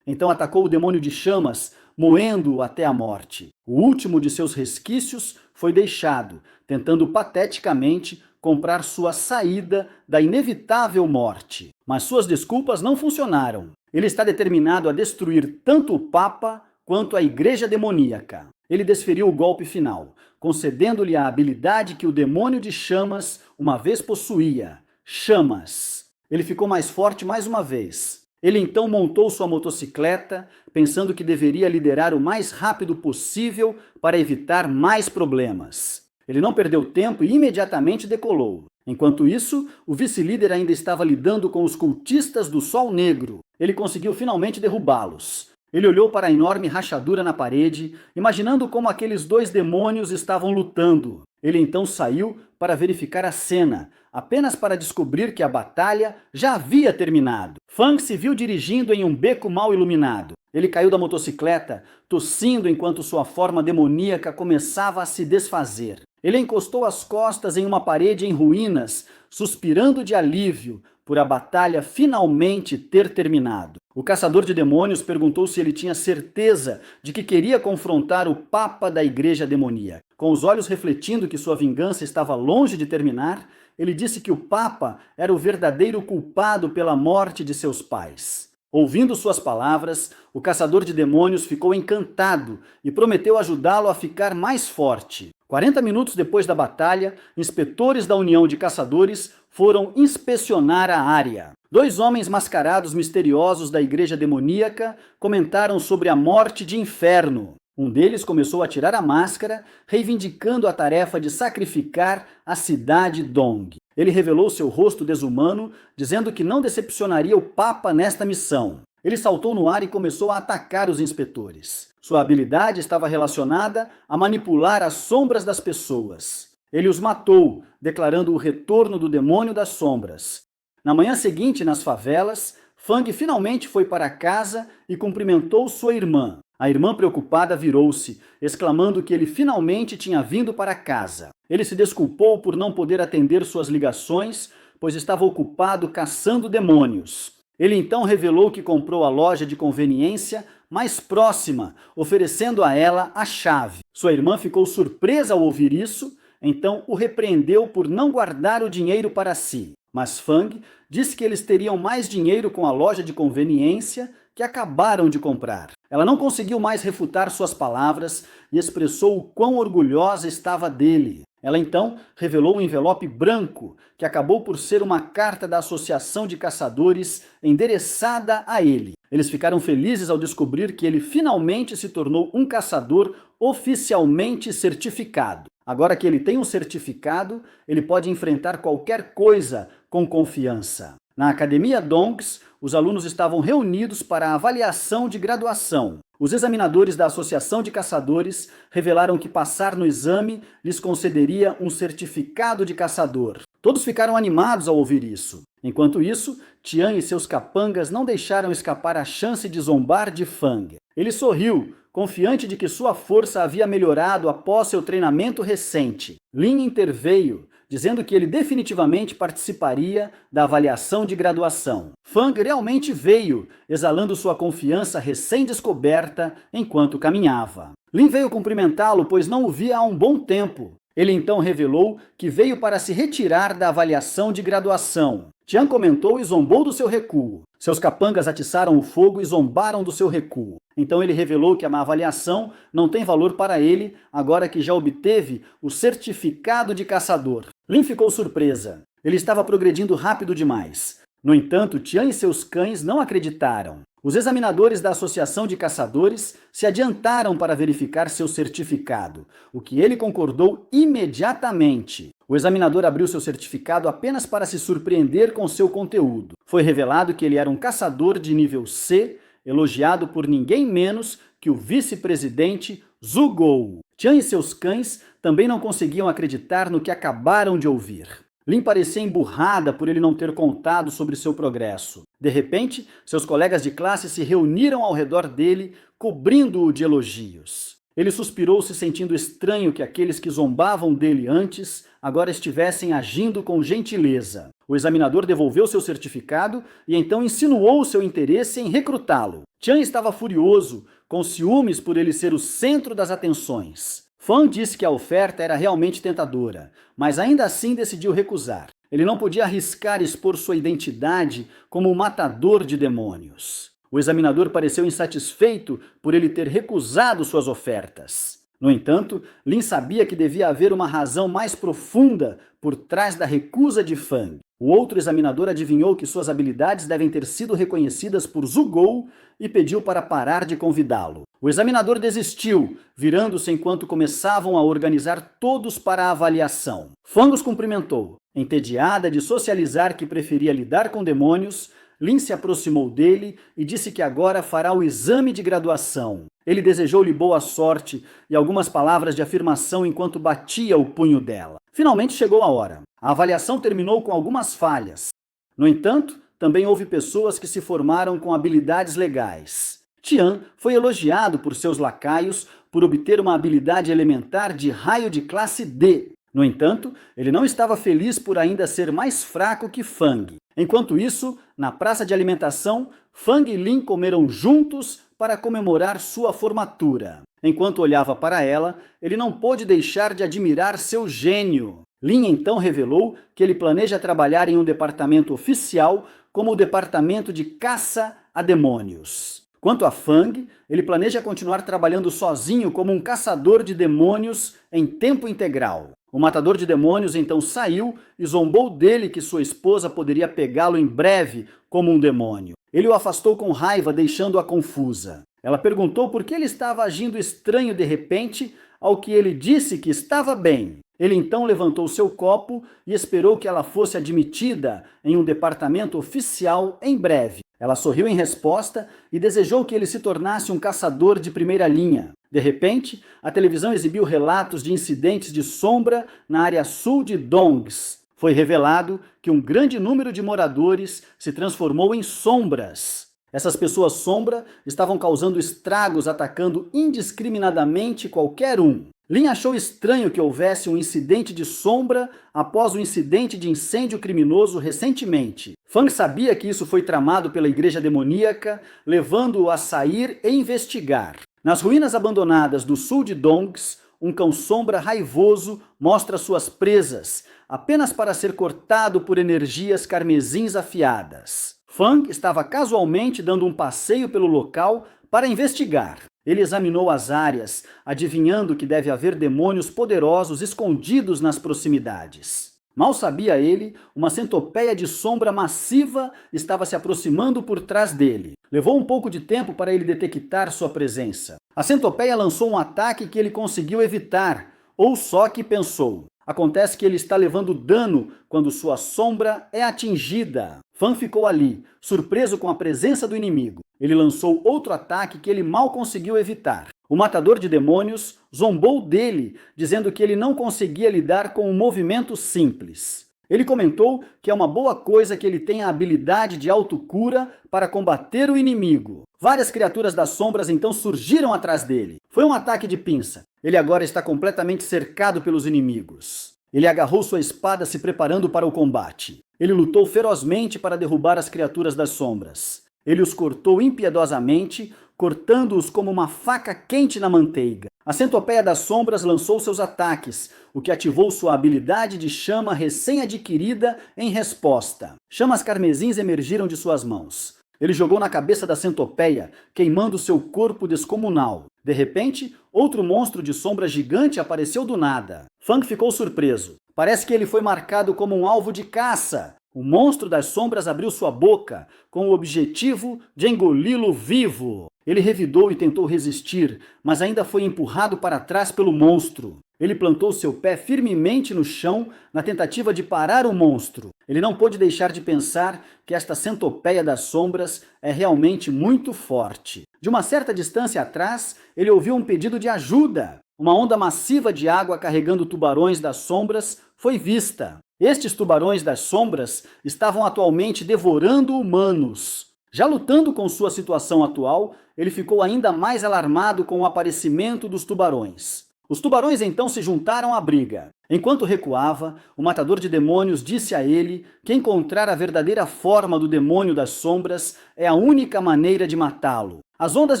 Então atacou o demônio de chamas, moendo-o até a morte. O último de seus resquícios foi deixado, tentando pateticamente comprar sua saída da inevitável morte. Mas suas desculpas não funcionaram. Ele está determinado a destruir tanto o Papa quanto a Igreja Demoníaca. Ele desferiu o golpe final, concedendo-lhe a habilidade que o demônio de chamas uma vez possuía: chamas. Ele ficou mais forte mais uma vez. Ele então montou sua motocicleta, pensando que deveria liderar o mais rápido possível para evitar mais problemas. Ele não perdeu tempo e imediatamente decolou. Enquanto isso, o vice-líder ainda estava lidando com os cultistas do Sol Negro. Ele conseguiu finalmente derrubá-los. Ele olhou para a enorme rachadura na parede, imaginando como aqueles 2 demônios estavam lutando. Ele então saiu para verificar a cena, apenas para descobrir que a batalha já havia terminado. Fang se viu dirigindo em um beco mal iluminado. Ele caiu da motocicleta, tossindo enquanto sua forma demoníaca começava a se desfazer. Ele encostou as costas em uma parede em ruínas, suspirando de alívio por a batalha finalmente ter terminado. O caçador de demônios perguntou se ele tinha certeza de que queria confrontar o Papa da Igreja Demoníaca. Com os olhos refletindo que sua vingança estava longe de terminar, ele disse que o Papa era o verdadeiro culpado pela morte de seus pais. Ouvindo suas palavras, o caçador de demônios ficou encantado e prometeu ajudá-lo a ficar mais forte. 40 minutos depois da batalha, inspetores da União de Caçadores foram inspecionar a área. 2 homens mascarados misteriosos da Igreja Demoníaca comentaram sobre a morte de Inferno. Um deles começou a tirar a máscara, reivindicando a tarefa de sacrificar a cidade Dong. Ele revelou seu rosto desumano, dizendo que não decepcionaria o Papa nesta missão. Ele saltou no ar e começou a atacar os inspetores. Sua habilidade estava relacionada a manipular as sombras das pessoas. Ele os matou, declarando o retorno do demônio das sombras. Na manhã seguinte, nas favelas, Fang finalmente foi para casa e cumprimentou sua irmã. A irmã preocupada virou-se, exclamando que ele finalmente tinha vindo para casa. Ele se desculpou por não poder atender suas ligações, pois estava ocupado caçando demônios. Ele então revelou que comprou a loja de conveniência mais próxima, oferecendo a ela a chave. Sua irmã ficou surpresa ao ouvir isso, então o repreendeu por não guardar o dinheiro para si. Mas Fang disse que eles teriam mais dinheiro com a loja de conveniência que acabaram de comprar. Ela não conseguiu mais refutar suas palavras e expressou o quão orgulhosa estava dele. Ela então revelou um envelope branco, que acabou por ser uma carta da Associação de Caçadores endereçada a ele. Eles ficaram felizes ao descobrir que ele finalmente se tornou um caçador oficialmente certificado. Agora que ele tem um certificado, ele pode enfrentar qualquer coisa com confiança. Na Academia Dongs, os alunos estavam reunidos para a avaliação de graduação. Os examinadores da Associação de Caçadores revelaram que passar no exame lhes concederia um certificado de caçador. Todos ficaram animados ao ouvir isso. Enquanto isso, Tian e seus capangas não deixaram escapar a chance de zombar de Fang. Ele sorriu, confiante de que sua força havia melhorado após seu treinamento recente. Lin interveio, dizendo que ele definitivamente participaria da avaliação de graduação. Fang realmente veio, exalando sua confiança recém-descoberta enquanto caminhava. Lin veio cumprimentá-lo, pois não o via há um bom tempo. Ele então revelou que veio para se retirar da avaliação de graduação. Tian comentou e zombou do seu recuo. Seus capangas atiçaram o fogo e zombaram do seu recuo. Então ele revelou que a avaliação não tem valor para ele, agora que já obteve o certificado de caçador. Lin ficou surpresa. Ele estava progredindo rápido demais. No entanto, Tian e seus cães não acreditaram. Os examinadores da Associação de Caçadores se adiantaram para verificar seu certificado, o que ele concordou imediatamente. O examinador abriu seu certificado apenas para se surpreender com seu conteúdo. Foi revelado que ele era um caçador de nível C, elogiado por ninguém menos que o vice-presidente Zhu Gou. Tian e seus cães também não conseguiam acreditar no que acabaram de ouvir. Lin parecia emburrada por ele não ter contado sobre seu progresso. De repente, seus colegas de classe se reuniram ao redor dele, cobrindo-o de elogios. Ele suspirou, se sentindo estranho que aqueles que zombavam dele antes agora estivessem agindo com gentileza. O examinador devolveu seu certificado e então insinuou seu interesse em recrutá-lo. Tian estava furioso, com ciúmes por ele ser o centro das atenções. Fang disse que a oferta era realmente tentadora, mas ainda assim decidiu recusar. Ele não podia arriscar expor sua identidade como um matador de demônios. O examinador pareceu insatisfeito por ele ter recusado suas ofertas. No entanto, Lin sabia que devia haver uma razão mais profunda por trás da recusa de Fang. O outro examinador adivinhou que suas habilidades devem ter sido reconhecidas por Zhu Gou e pediu para parar de convidá-lo. O examinador desistiu, virando-se enquanto começavam a organizar todos para a avaliação. Fang os cumprimentou. Entediada de socializar que preferia lidar com demônios, Lin se aproximou dele e disse que agora fará o exame de graduação. Ele desejou-lhe boa sorte e algumas palavras de afirmação enquanto batia o punho dela. Finalmente chegou a hora. A avaliação terminou com algumas falhas. No entanto, também houve pessoas que se formaram com habilidades legais. Tian foi elogiado por seus lacaios por obter uma habilidade elementar de raio de classe D. No entanto, ele não estava feliz por ainda ser mais fraco que Fang. Enquanto isso, na praça de alimentação, Fang e Lin comeram juntos para comemorar sua formatura. Enquanto olhava para ela, ele não pôde deixar de admirar seu gênio. Lin então revelou que ele planeja trabalhar em um departamento oficial como o Departamento de Caça a Demônios. Quanto a Fang, ele planeja continuar trabalhando sozinho como um caçador de demônios em tempo integral. O matador de demônios então saiu e zombou dele que sua esposa poderia pegá-lo em breve como um demônio. Ele o afastou com raiva, deixando-a confusa. Ela perguntou por que ele estava agindo estranho de repente, ao que ele disse que estava bem. Ele então levantou seu copo e esperou que ela fosse admitida em um departamento oficial em breve. Ela sorriu em resposta e desejou que ele se tornasse um caçador de primeira linha. De repente, a televisão exibiu relatos de incidentes de sombra na área sul de Dongs. Foi revelado que um grande número de moradores se transformou em sombras. Essas pessoas sombra estavam causando estragos, atacando indiscriminadamente qualquer um. Lin achou estranho que houvesse um incidente de sombra após um incidente de incêndio criminoso recentemente. Fang sabia que isso foi tramado pela igreja demoníaca, levando-o a sair e investigar. Nas ruínas abandonadas do sul de Dongs, um cão-sombra raivoso mostra suas presas, apenas para ser cortado por energias carmesins afiadas. Fang estava casualmente dando um passeio pelo local para investigar. Ele examinou as áreas, adivinhando que deve haver demônios poderosos escondidos nas proximidades. Mal sabia ele, uma centopeia de sombra massiva estava se aproximando por trás dele. Levou um pouco de tempo para ele detectar sua presença. A centopeia lançou um ataque que ele conseguiu evitar, ou só que pensou. Acontece que ele está levando dano quando sua sombra é atingida. Fang ficou ali, surpreso com a presença do inimigo. Ele lançou outro ataque que ele mal conseguiu evitar. O matador de demônios zombou dele, dizendo que ele não conseguia lidar com um movimento simples. Ele comentou que é uma boa coisa que ele tenha a habilidade de autocura para combater o inimigo. Várias criaturas das sombras então surgiram atrás dele. Foi um ataque de pinça. Ele agora está completamente cercado pelos inimigos. Ele agarrou sua espada se preparando para o combate. Ele lutou ferozmente para derrubar as criaturas das sombras. Ele os cortou impiedosamente, cortando-os como uma faca quente na manteiga. A centopeia das sombras lançou seus ataques, o que ativou sua habilidade de chama recém-adquirida em resposta. Chamas carmesins emergiram de suas mãos. Ele jogou na cabeça da centopeia, queimando seu corpo descomunal. De repente, outro monstro de sombra gigante apareceu do nada. Fang ficou surpreso. Parece que ele foi marcado como um alvo de caça. O monstro das sombras abriu sua boca, com o objetivo de engoli-lo vivo. Ele revidou e tentou resistir, mas ainda foi empurrado para trás pelo monstro. Ele plantou seu pé firmemente no chão na tentativa de parar o monstro. Ele não pôde deixar de pensar que esta centopeia das sombras é realmente muito forte. De uma certa distância atrás, ele ouviu um pedido de ajuda. Uma onda massiva de água carregando tubarões das sombras foi vista. Estes tubarões das sombras estavam atualmente devorando humanos. Já lutando com sua situação atual, ele ficou ainda mais alarmado com o aparecimento dos tubarões. Os tubarões então se juntaram à briga. Enquanto recuava, o matador de demônios disse a ele que encontrar a verdadeira forma do demônio das sombras é a única maneira de matá-lo. As ondas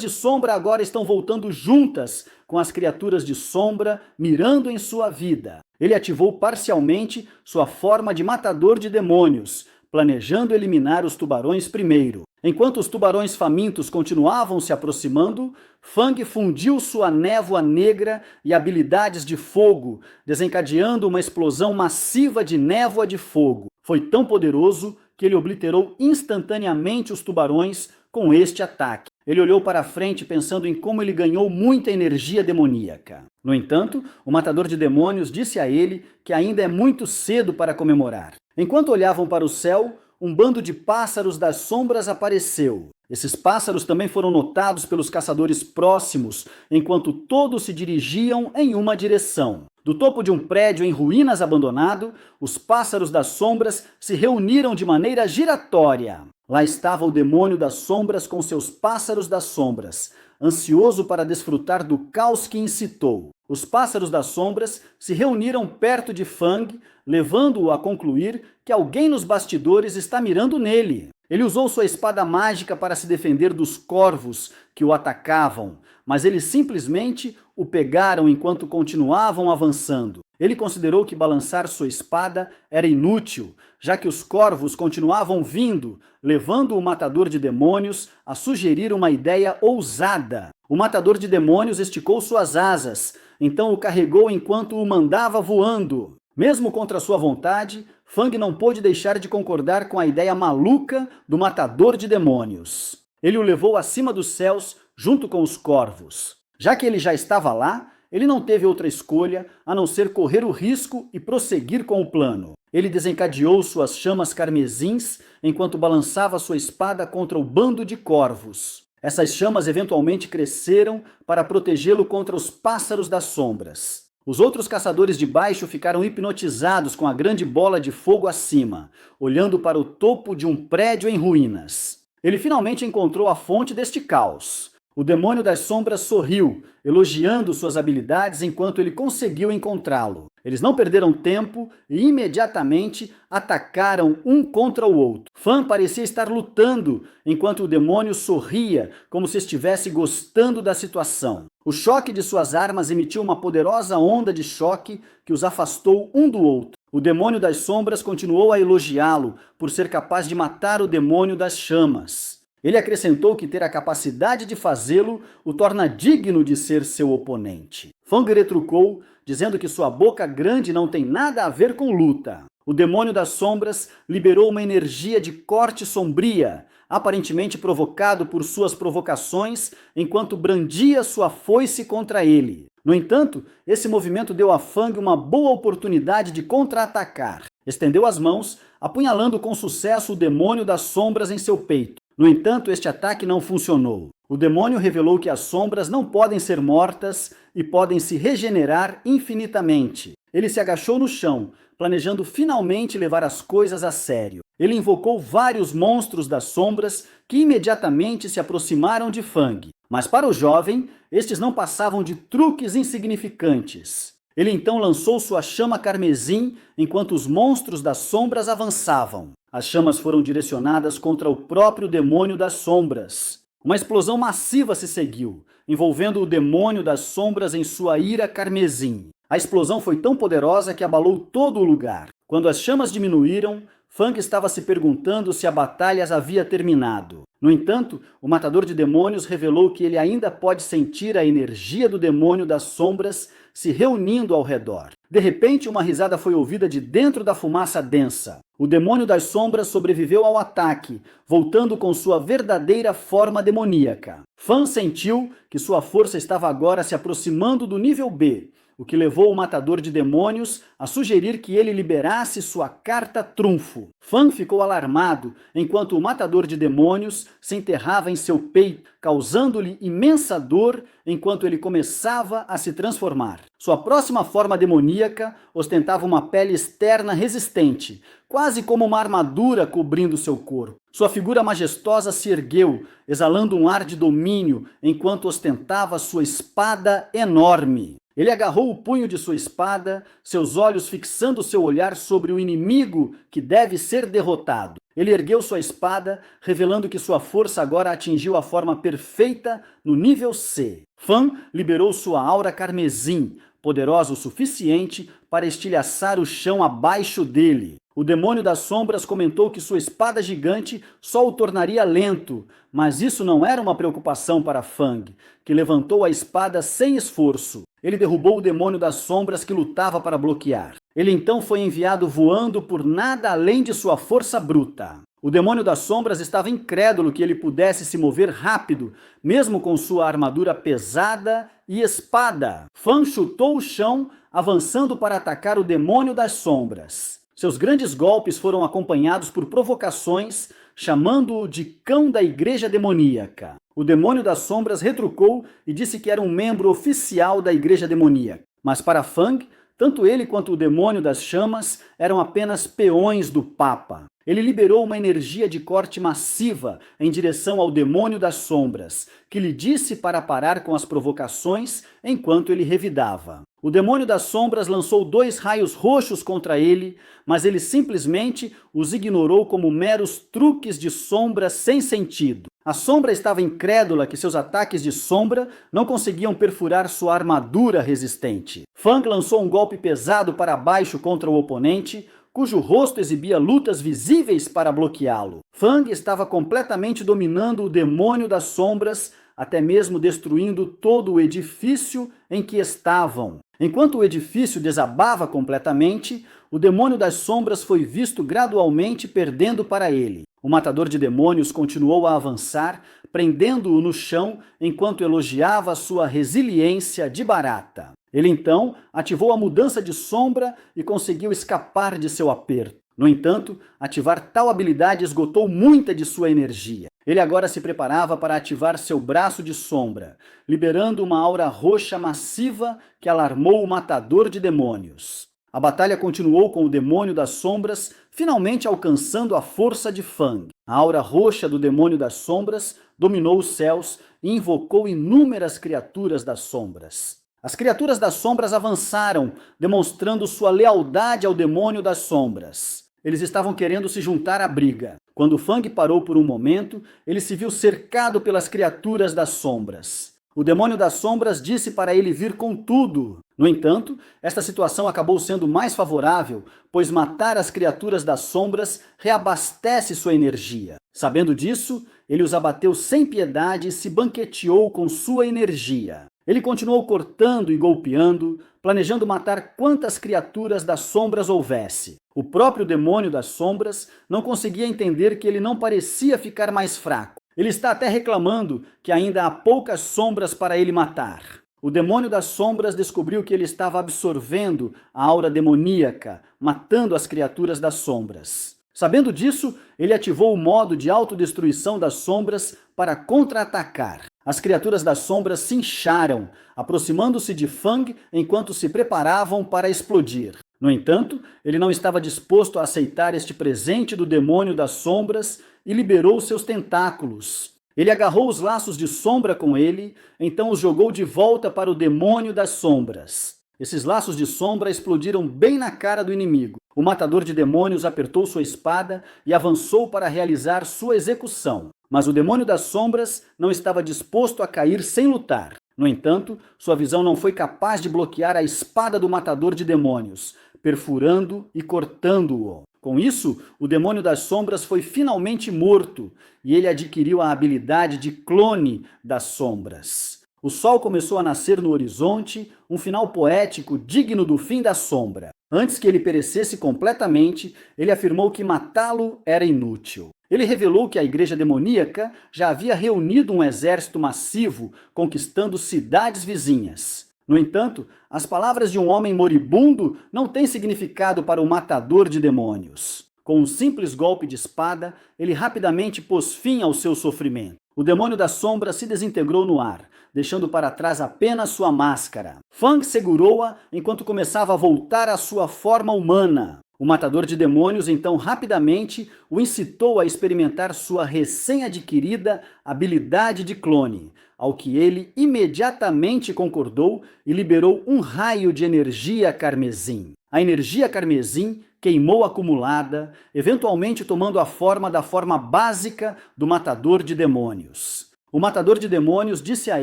de sombra agora estão voltando juntas com as criaturas de sombra mirando em sua vida. Ele ativou parcialmente sua forma de matador de demônios, planejando eliminar os tubarões primeiro. Enquanto os tubarões famintos continuavam se aproximando, Fang fundiu sua névoa negra e habilidades de fogo, desencadeando uma explosão massiva de névoa de fogo. Foi tão poderoso que ele obliterou instantaneamente os tubarões com este ataque. Ele olhou para frente pensando em como ele ganhou muita energia demoníaca. No entanto, o matador de demônios disse a ele que ainda é muito cedo para comemorar. Enquanto olhavam para o céu, um bando de pássaros das sombras apareceu. Esses pássaros também foram notados pelos caçadores próximos, enquanto todos se dirigiam em uma direção. Do topo de um prédio em ruínas abandonado, os pássaros das sombras se reuniram de maneira giratória. Lá estava o demônio das sombras com seus pássaros das sombras, ansioso para desfrutar do caos que incitou. Os pássaros das sombras se reuniram perto de Fang, levando-o a concluir que alguém nos bastidores está mirando nele. Ele usou sua espada mágica para se defender dos corvos que o atacavam, mas eles simplesmente o pegaram enquanto continuavam avançando. Ele considerou que balançar sua espada era inútil, já que os corvos continuavam vindo, levando o matador de demônios a sugerir uma ideia ousada. O matador de demônios esticou suas asas, então o carregou enquanto o mandava voando. Mesmo contra sua vontade, Fang não pôde deixar de concordar com a ideia maluca do matador de demônios. Ele o levou acima dos céus junto com os corvos. Já que ele já estava lá, ele não teve outra escolha a não ser correr o risco e prosseguir com o plano. Ele desencadeou suas chamas carmesins enquanto balançava sua espada contra o bando de corvos. Essas chamas eventualmente cresceram para protegê-lo contra os pássaros das sombras. Os outros caçadores de baixo ficaram hipnotizados com a grande bola de fogo acima, olhando para o topo de um prédio em ruínas. Ele finalmente encontrou a fonte deste caos. O demônio das sombras sorriu, elogiando suas habilidades enquanto ele conseguiu encontrá-lo. Eles não perderam tempo e imediatamente atacaram um contra o outro. Fang parecia estar lutando, enquanto o demônio sorria, como se estivesse gostando da situação. O choque de suas armas emitiu uma poderosa onda de choque que os afastou um do outro. O demônio das sombras continuou a elogiá-lo por ser capaz de matar o demônio das chamas. Ele acrescentou que ter a capacidade de fazê-lo o torna digno de ser seu oponente. Fang retrucou, dizendo que sua boca grande não tem nada a ver com luta. O demônio das sombras liberou uma energia de corte sombria, aparentemente provocado por suas provocações, enquanto brandia sua foice contra ele. No entanto, esse movimento deu a Fang uma boa oportunidade de contra-atacar. Estendeu as mãos, apunhalando com sucesso o demônio das sombras em seu peito. No entanto, este ataque não funcionou. O demônio revelou que as sombras não podem ser mortas e podem se regenerar infinitamente. Ele se agachou no chão, planejando finalmente levar as coisas a sério. Ele invocou vários monstros das sombras que imediatamente se aproximaram de Fang. Mas para o jovem, estes não passavam de truques insignificantes. Ele então lançou sua chama carmesim enquanto os monstros das sombras avançavam. As chamas foram direcionadas contra o próprio demônio das sombras. Uma explosão massiva se seguiu, envolvendo o demônio das sombras em sua ira carmesim. A explosão foi tão poderosa que abalou todo o lugar. Quando as chamas diminuíram, Fang estava se perguntando se a batalha havia terminado. No entanto, o matador de demônios revelou que ele ainda pode sentir a energia do demônio das sombras se reunindo ao redor. De repente, uma risada foi ouvida de dentro da fumaça densa. O demônio das sombras sobreviveu ao ataque, voltando com sua verdadeira forma demoníaca. Fang sentiu que sua força estava agora se aproximando do nível B, o que levou o matador de demônios a sugerir que ele liberasse sua carta trunfo. Fang ficou alarmado enquanto o matador de demônios se enterrava em seu peito, causando-lhe imensa dor enquanto ele começava a se transformar. Sua próxima forma demoníaca ostentava uma pele externa resistente, quase como uma armadura cobrindo seu corpo. Sua figura majestosa se ergueu, exalando um ar de domínio enquanto ostentava sua espada enorme. Ele agarrou o punho de sua espada, seus olhos fixando seu olhar sobre o inimigo que deve ser derrotado. Ele ergueu sua espada, revelando que sua força agora atingiu a forma perfeita no nível C. Fang liberou sua aura carmesim, poderosa o suficiente para estilhaçar o chão abaixo dele. O demônio das sombras comentou que sua espada gigante só o tornaria lento, mas isso não era uma preocupação para Fang, que levantou a espada sem esforço. Ele derrubou o demônio das sombras que lutava para bloquear. Ele então foi enviado voando por nada além de sua força bruta. O demônio das sombras estava incrédulo que ele pudesse se mover rápido, mesmo com sua armadura pesada e espada. Fang chutou o chão, avançando para atacar o demônio das sombras. Seus grandes golpes foram acompanhados por provocações, chamando-o de cão da igreja demoníaca. O demônio das sombras retrucou e disse que era um membro oficial da igreja demoníaca. Mas para Fang, tanto ele quanto o demônio das chamas eram apenas peões do Papa. Ele liberou uma energia de corte massiva em direção ao demônio das sombras, que lhe disse para parar com as provocações enquanto ele revidava. O demônio das sombras lançou 2 raios roxos contra ele, mas ele simplesmente os ignorou como meros truques de sombra sem sentido. A sombra estava incrédula que seus ataques de sombra não conseguiam perfurar sua armadura resistente. Fang lançou um golpe pesado para baixo contra o oponente, cujo rosto exibia lutas visíveis para bloqueá-lo. Fang estava completamente dominando o demônio das sombras, até mesmo destruindo todo o edifício em que estavam. Enquanto o edifício desabava completamente, o demônio das sombras foi visto gradualmente perdendo para ele. O matador de demônios continuou a avançar, prendendo-o no chão enquanto elogiava sua resiliência de barata. Ele então ativou a mudança de sombra e conseguiu escapar de seu aperto. No entanto, ativar tal habilidade esgotou muita de sua energia. Ele agora se preparava para ativar seu braço de sombra, liberando uma aura roxa massiva que alarmou o matador de demônios. A batalha continuou com o demônio das sombras, finalmente alcançando a força de Fang. A aura roxa do demônio das sombras dominou os céus e invocou inúmeras criaturas das sombras. As criaturas das sombras avançaram, demonstrando sua lealdade ao demônio das sombras. Eles estavam querendo se juntar à briga. Quando Fang parou por um momento, ele se viu cercado pelas criaturas das sombras. O demônio das sombras disse para ele vir com tudo. No entanto, esta situação acabou sendo mais favorável, pois matar as criaturas das sombras reabastece sua energia. Sabendo disso, ele os abateu sem piedade e se banqueteou com sua energia. Ele continuou cortando e golpeando, planejando matar quantas criaturas das sombras houvesse. O próprio demônio das sombras não conseguia entender que ele não parecia ficar mais fraco. Ele está até reclamando que ainda há poucas sombras para ele matar. O demônio das sombras descobriu que ele estava absorvendo a aura demoníaca, matando as criaturas das sombras. Sabendo disso, ele ativou o modo de autodestruição das sombras para contra-atacar. As criaturas das sombras se incharam, aproximando-se de Fang enquanto se preparavam para explodir. No entanto, ele não estava disposto a aceitar este presente do demônio das sombras e liberou seus tentáculos. Ele agarrou os laços de sombra com ele, então os jogou de volta para o demônio das sombras. Esses laços de sombra explodiram bem na cara do inimigo. O matador de demônios apertou sua espada e avançou para realizar sua execução. Mas o demônio das sombras não estava disposto a cair sem lutar. No entanto, sua visão não foi capaz de bloquear a espada do matador de demônios, perfurando e cortando-o. Com isso, o demônio das sombras foi finalmente morto e ele adquiriu a habilidade de clone das sombras. O sol começou a nascer no horizonte, um final poético digno do fim da sombra. Antes que ele perecesse completamente, ele afirmou que matá-lo era inútil. Ele revelou que a igreja demoníaca já havia reunido um exército massivo, conquistando cidades vizinhas. No entanto, as palavras de um homem moribundo não têm significado para o matador de demônios. Com um simples golpe de espada, ele rapidamente pôs fim ao seu sofrimento. O demônio da sombra se desintegrou no ar, deixando para trás apenas sua máscara. Fang segurou-a enquanto começava a voltar à sua forma humana. O matador de demônios então rapidamente o incitou a experimentar sua recém-adquirida habilidade de clone, ao que ele imediatamente concordou e liberou um raio de energia carmesim. A energia carmesim queimou acumulada, eventualmente tomando a forma da forma básica do matador de demônios. O matador de demônios disse a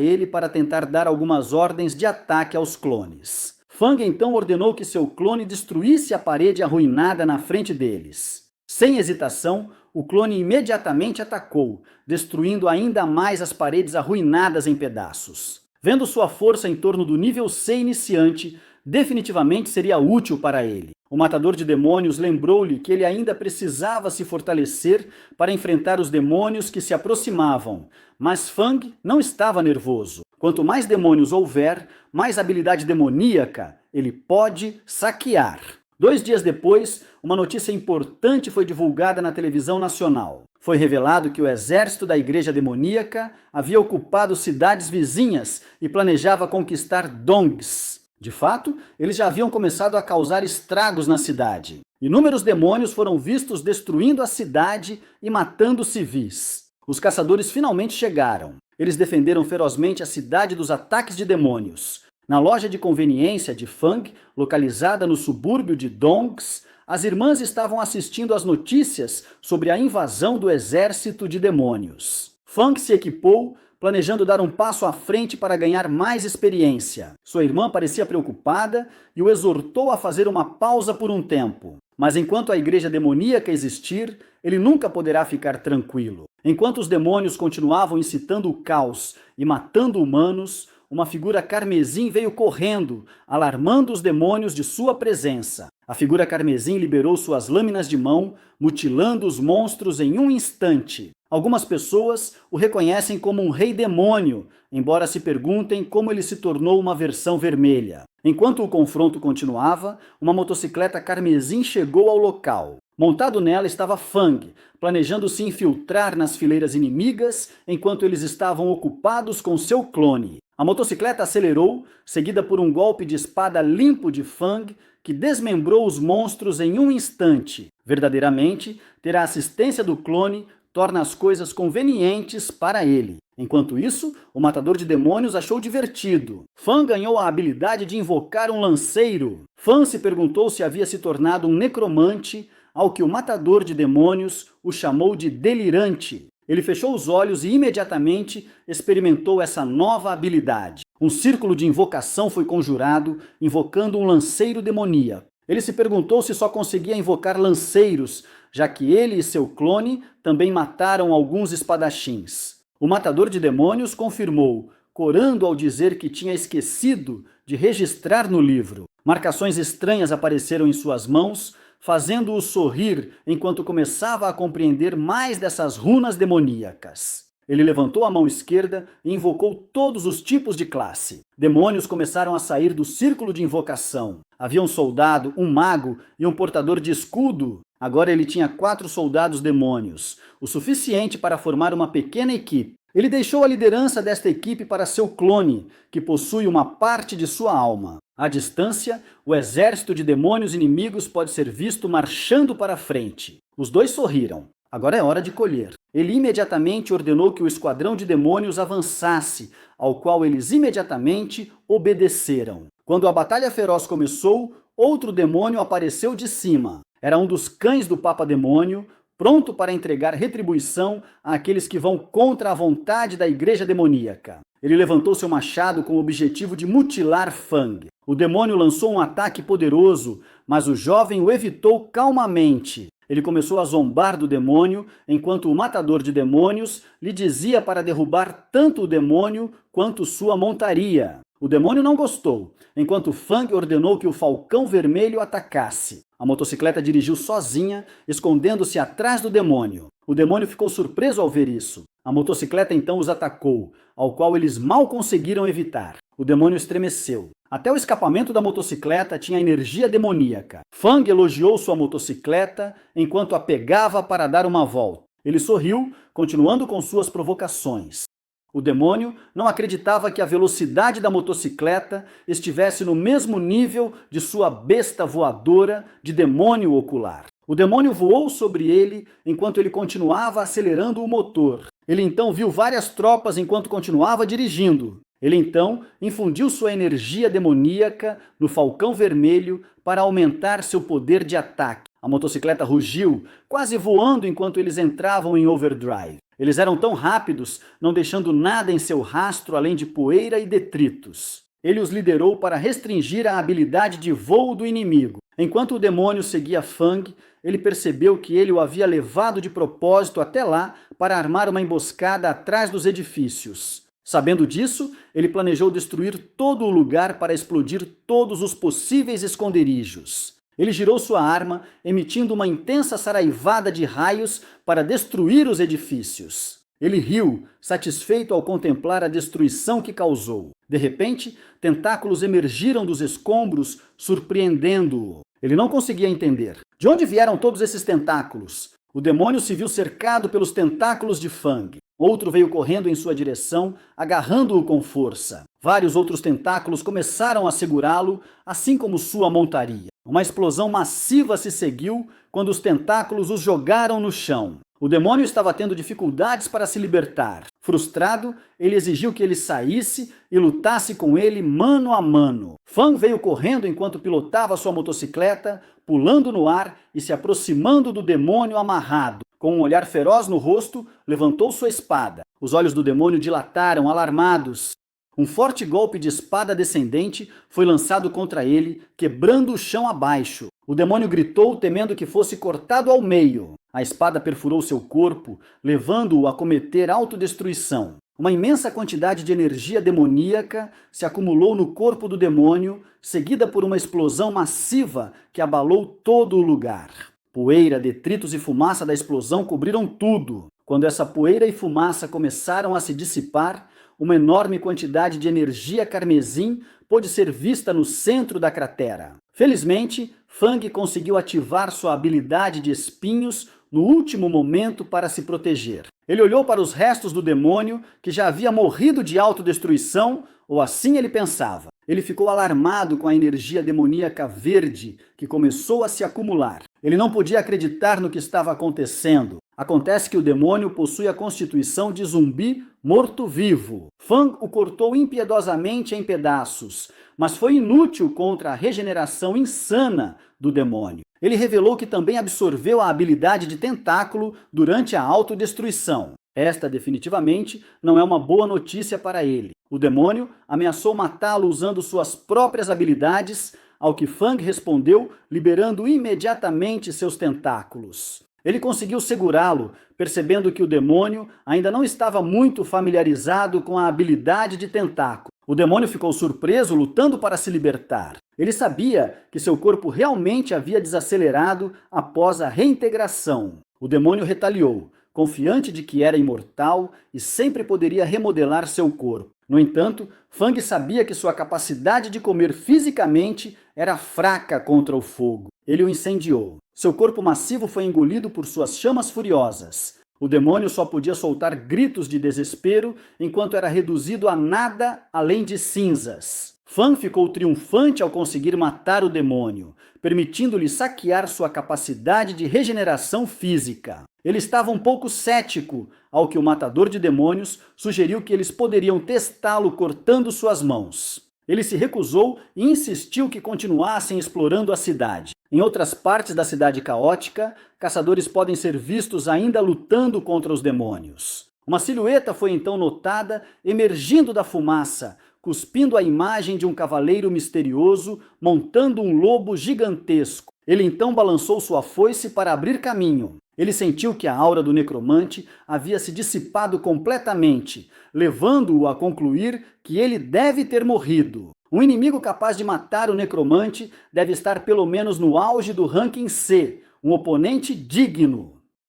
ele para tentar dar algumas ordens de ataque aos clones. Fang então ordenou que seu clone destruísse a parede arruinada na frente deles. Sem hesitação, o clone imediatamente atacou, destruindo ainda mais as paredes arruinadas em pedaços. Vendo sua força em torno do nível C iniciante, definitivamente seria útil para ele. O matador de demônios lembrou-lhe que ele ainda precisava se fortalecer para enfrentar os demônios que se aproximavam, mas Fang não estava nervoso. Quanto mais demônios houver, mais habilidade demoníaca ele pode saquear. 2 dias depois, uma notícia importante foi divulgada na televisão nacional. Foi revelado que o exército da igreja demoníaca havia ocupado cidades vizinhas e planejava conquistar Dongs. De fato, eles já haviam começado a causar estragos na cidade. Inúmeros demônios foram vistos destruindo a cidade e matando civis. Os caçadores finalmente chegaram. Eles defenderam ferozmente a cidade dos ataques de demônios. Na loja de conveniência de Fang, localizada no subúrbio de Dongs, as irmãs estavam assistindo às notícias sobre a invasão do exército de demônios. Fang se equipou, planejando dar um passo à frente para ganhar mais experiência. Sua irmã parecia preocupada e o exortou a fazer uma pausa por um tempo. Mas enquanto a igreja demoníaca existir, ele nunca poderá ficar tranquilo. Enquanto os demônios continuavam incitando o caos e matando humanos, uma figura carmesim veio correndo, alarmando os demônios de sua presença. A figura carmesim liberou suas lâminas de mão, mutilando os monstros em um instante. Algumas pessoas o reconhecem como um rei demônio, embora se perguntem como ele se tornou uma versão vermelha. Enquanto o confronto continuava, uma motocicleta carmesim chegou ao local. Montado nela estava Fang, planejando se infiltrar nas fileiras inimigas enquanto eles estavam ocupados com seu clone. A motocicleta acelerou, seguida por um golpe de espada limpo de Fang, que desmembrou os monstros em um instante. Verdadeiramente, ter a assistência do clone torna as coisas convenientes para ele. Enquanto isso, o matador de demônios achou divertido. Fang ganhou a habilidade de invocar um lanceiro. Fang se perguntou se havia se tornado um necromante, ao que o matador de demônios o chamou de delirante. Ele fechou os olhos e imediatamente experimentou essa nova habilidade. Um círculo de invocação foi conjurado, invocando um lanceiro demoníaco. Ele se perguntou se só conseguia invocar lanceiros, já que ele e seu clone também mataram alguns espadachins. O matador de demônios confirmou, corando ao dizer que tinha esquecido de registrar no livro. Marcações estranhas apareceram em suas mãos, fazendo-o sorrir enquanto começava a compreender mais dessas runas demoníacas. Ele levantou a mão esquerda e invocou todos os tipos de classe. Demônios começaram a sair do círculo de invocação. Havia um soldado, um mago e um portador de escudo. Agora ele tinha 4 soldados demônios, o suficiente para formar uma pequena equipe. Ele deixou a liderança desta equipe para seu clone, que possui uma parte de sua alma. À distância, o exército de demônios inimigos pode ser visto marchando para frente. Os dois sorriram. Agora é hora de colher. Ele imediatamente ordenou que o esquadrão de demônios avançasse, ao qual eles imediatamente obedeceram. Quando a batalha feroz começou, outro demônio apareceu de cima. Era um dos cães do Papa Demônio, pronto para entregar retribuição àqueles que vão contra a vontade da igreja demoníaca. Ele levantou seu machado com o objetivo de mutilar Fang. O demônio lançou um ataque poderoso, mas o jovem o evitou calmamente. Ele começou a zombar do demônio, enquanto o matador de demônios lhe dizia para derrubar tanto o demônio quanto sua montaria. O demônio não gostou, enquanto Fang ordenou que o Falcão Vermelho atacasse. A motocicleta dirigiu sozinha, escondendo-se atrás do demônio. O demônio ficou surpreso ao ver isso. A motocicleta então os atacou, ao qual eles mal conseguiram evitar. O demônio estremeceu. Até o escapamento da motocicleta tinha energia demoníaca. Fang elogiou sua motocicleta enquanto a pegava para dar uma volta. Ele sorriu, continuando com suas provocações. O demônio não acreditava que a velocidade da motocicleta estivesse no mesmo nível de sua besta voadora de demônio ocular. O demônio voou sobre ele enquanto ele continuava acelerando o motor. Ele então viu várias tropas enquanto continuava dirigindo. Ele então infundiu sua energia demoníaca no Falcão Vermelho para aumentar seu poder de ataque. A motocicleta rugiu, quase voando enquanto eles entravam em overdrive. Eles eram tão rápidos, não deixando nada em seu rastro além de poeira e detritos. Ele os liderou para restringir a habilidade de voo do inimigo. Enquanto o demônio seguia Fang, ele percebeu que ele o havia levado de propósito até lá para armar uma emboscada atrás dos edifícios. Sabendo disso, ele planejou destruir todo o lugar para explodir todos os possíveis esconderijos. Ele girou sua arma, emitindo uma intensa saraivada de raios para destruir os edifícios. Ele riu, satisfeito ao contemplar a destruição que causou. De repente, tentáculos emergiram dos escombros, surpreendendo-o. Ele não conseguia entender. De onde vieram todos esses tentáculos? O demônio se viu cercado pelos tentáculos de Fang. Outro veio correndo em sua direção, agarrando-o com força. Vários outros tentáculos começaram a segurá-lo, assim como sua montaria. Uma explosão massiva se seguiu quando os tentáculos os jogaram no chão. O demônio estava tendo dificuldades para se libertar. Frustrado, ele exigiu que ele saísse e lutasse com ele mano a mano. Fang veio correndo enquanto pilotava sua motocicleta, pulando no ar e se aproximando do demônio amarrado. Com um olhar feroz no rosto, levantou sua espada. Os olhos do demônio dilataram, alarmados. Um forte golpe de espada descendente foi lançado contra ele, quebrando o chão abaixo. O demônio gritou, temendo que fosse cortado ao meio. A espada perfurou seu corpo, levando-o a cometer autodestruição. Uma imensa quantidade de energia demoníaca se acumulou no corpo do demônio, seguida por uma explosão massiva que abalou todo o lugar. Poeira, detritos e fumaça da explosão cobriram tudo. Quando essa poeira e fumaça começaram a se dissipar, uma enorme quantidade de energia carmesim pôde ser vista no centro da cratera. Felizmente, Fang conseguiu ativar sua habilidade de espinhos no último momento para se proteger. Ele olhou para os restos do demônio, que já havia morrido de autodestruição, ou assim ele pensava. Ele ficou alarmado com a energia demoníaca verde que começou a se acumular. Ele não podia acreditar no que estava acontecendo. Acontece que o demônio possui a constituição de zumbi morto-vivo. Fang o cortou impiedosamente em pedaços, mas foi inútil contra a regeneração insana do demônio. Ele revelou que também absorveu a habilidade de tentáculo durante a autodestruição. Esta definitivamente não é uma boa notícia para ele. O demônio ameaçou matá-lo usando suas próprias habilidades, ao que Fang respondeu liberando imediatamente seus tentáculos. Ele conseguiu segurá-lo, percebendo que o demônio ainda não estava muito familiarizado com a habilidade de tentáculo. O demônio ficou surpreso, lutando para se libertar. Ele sabia que seu corpo realmente havia desacelerado após a reintegração. O demônio retaliou, confiante de que era imortal e sempre poderia remodelar seu corpo. No entanto, Fang sabia que sua capacidade de comer fisicamente era fraca contra o fogo. Ele o incendiou. Seu corpo massivo foi engolido por suas chamas furiosas. O demônio só podia soltar gritos de desespero enquanto era reduzido a nada além de cinzas. Fang ficou triunfante ao conseguir matar o demônio, permitindo-lhe saquear sua capacidade de regeneração física. Ele estava um pouco cético, ao que o matador de demônios sugeriu que eles poderiam testá-lo cortando suas mãos. Ele se recusou e insistiu que continuassem explorando a cidade. Em outras partes da cidade caótica, caçadores podem ser vistos ainda lutando contra os demônios. Uma silhueta foi então notada emergindo da fumaça, cuspindo a imagem de um cavaleiro misterioso montando um lobo gigantesco. Ele então balançou sua foice para abrir caminho. Ele sentiu que a aura do necromante havia se dissipado completamente, levando-o a concluir que ele deve ter morrido. Um inimigo capaz de matar o necromante deve estar pelo menos no auge do ranking C, um oponente digno.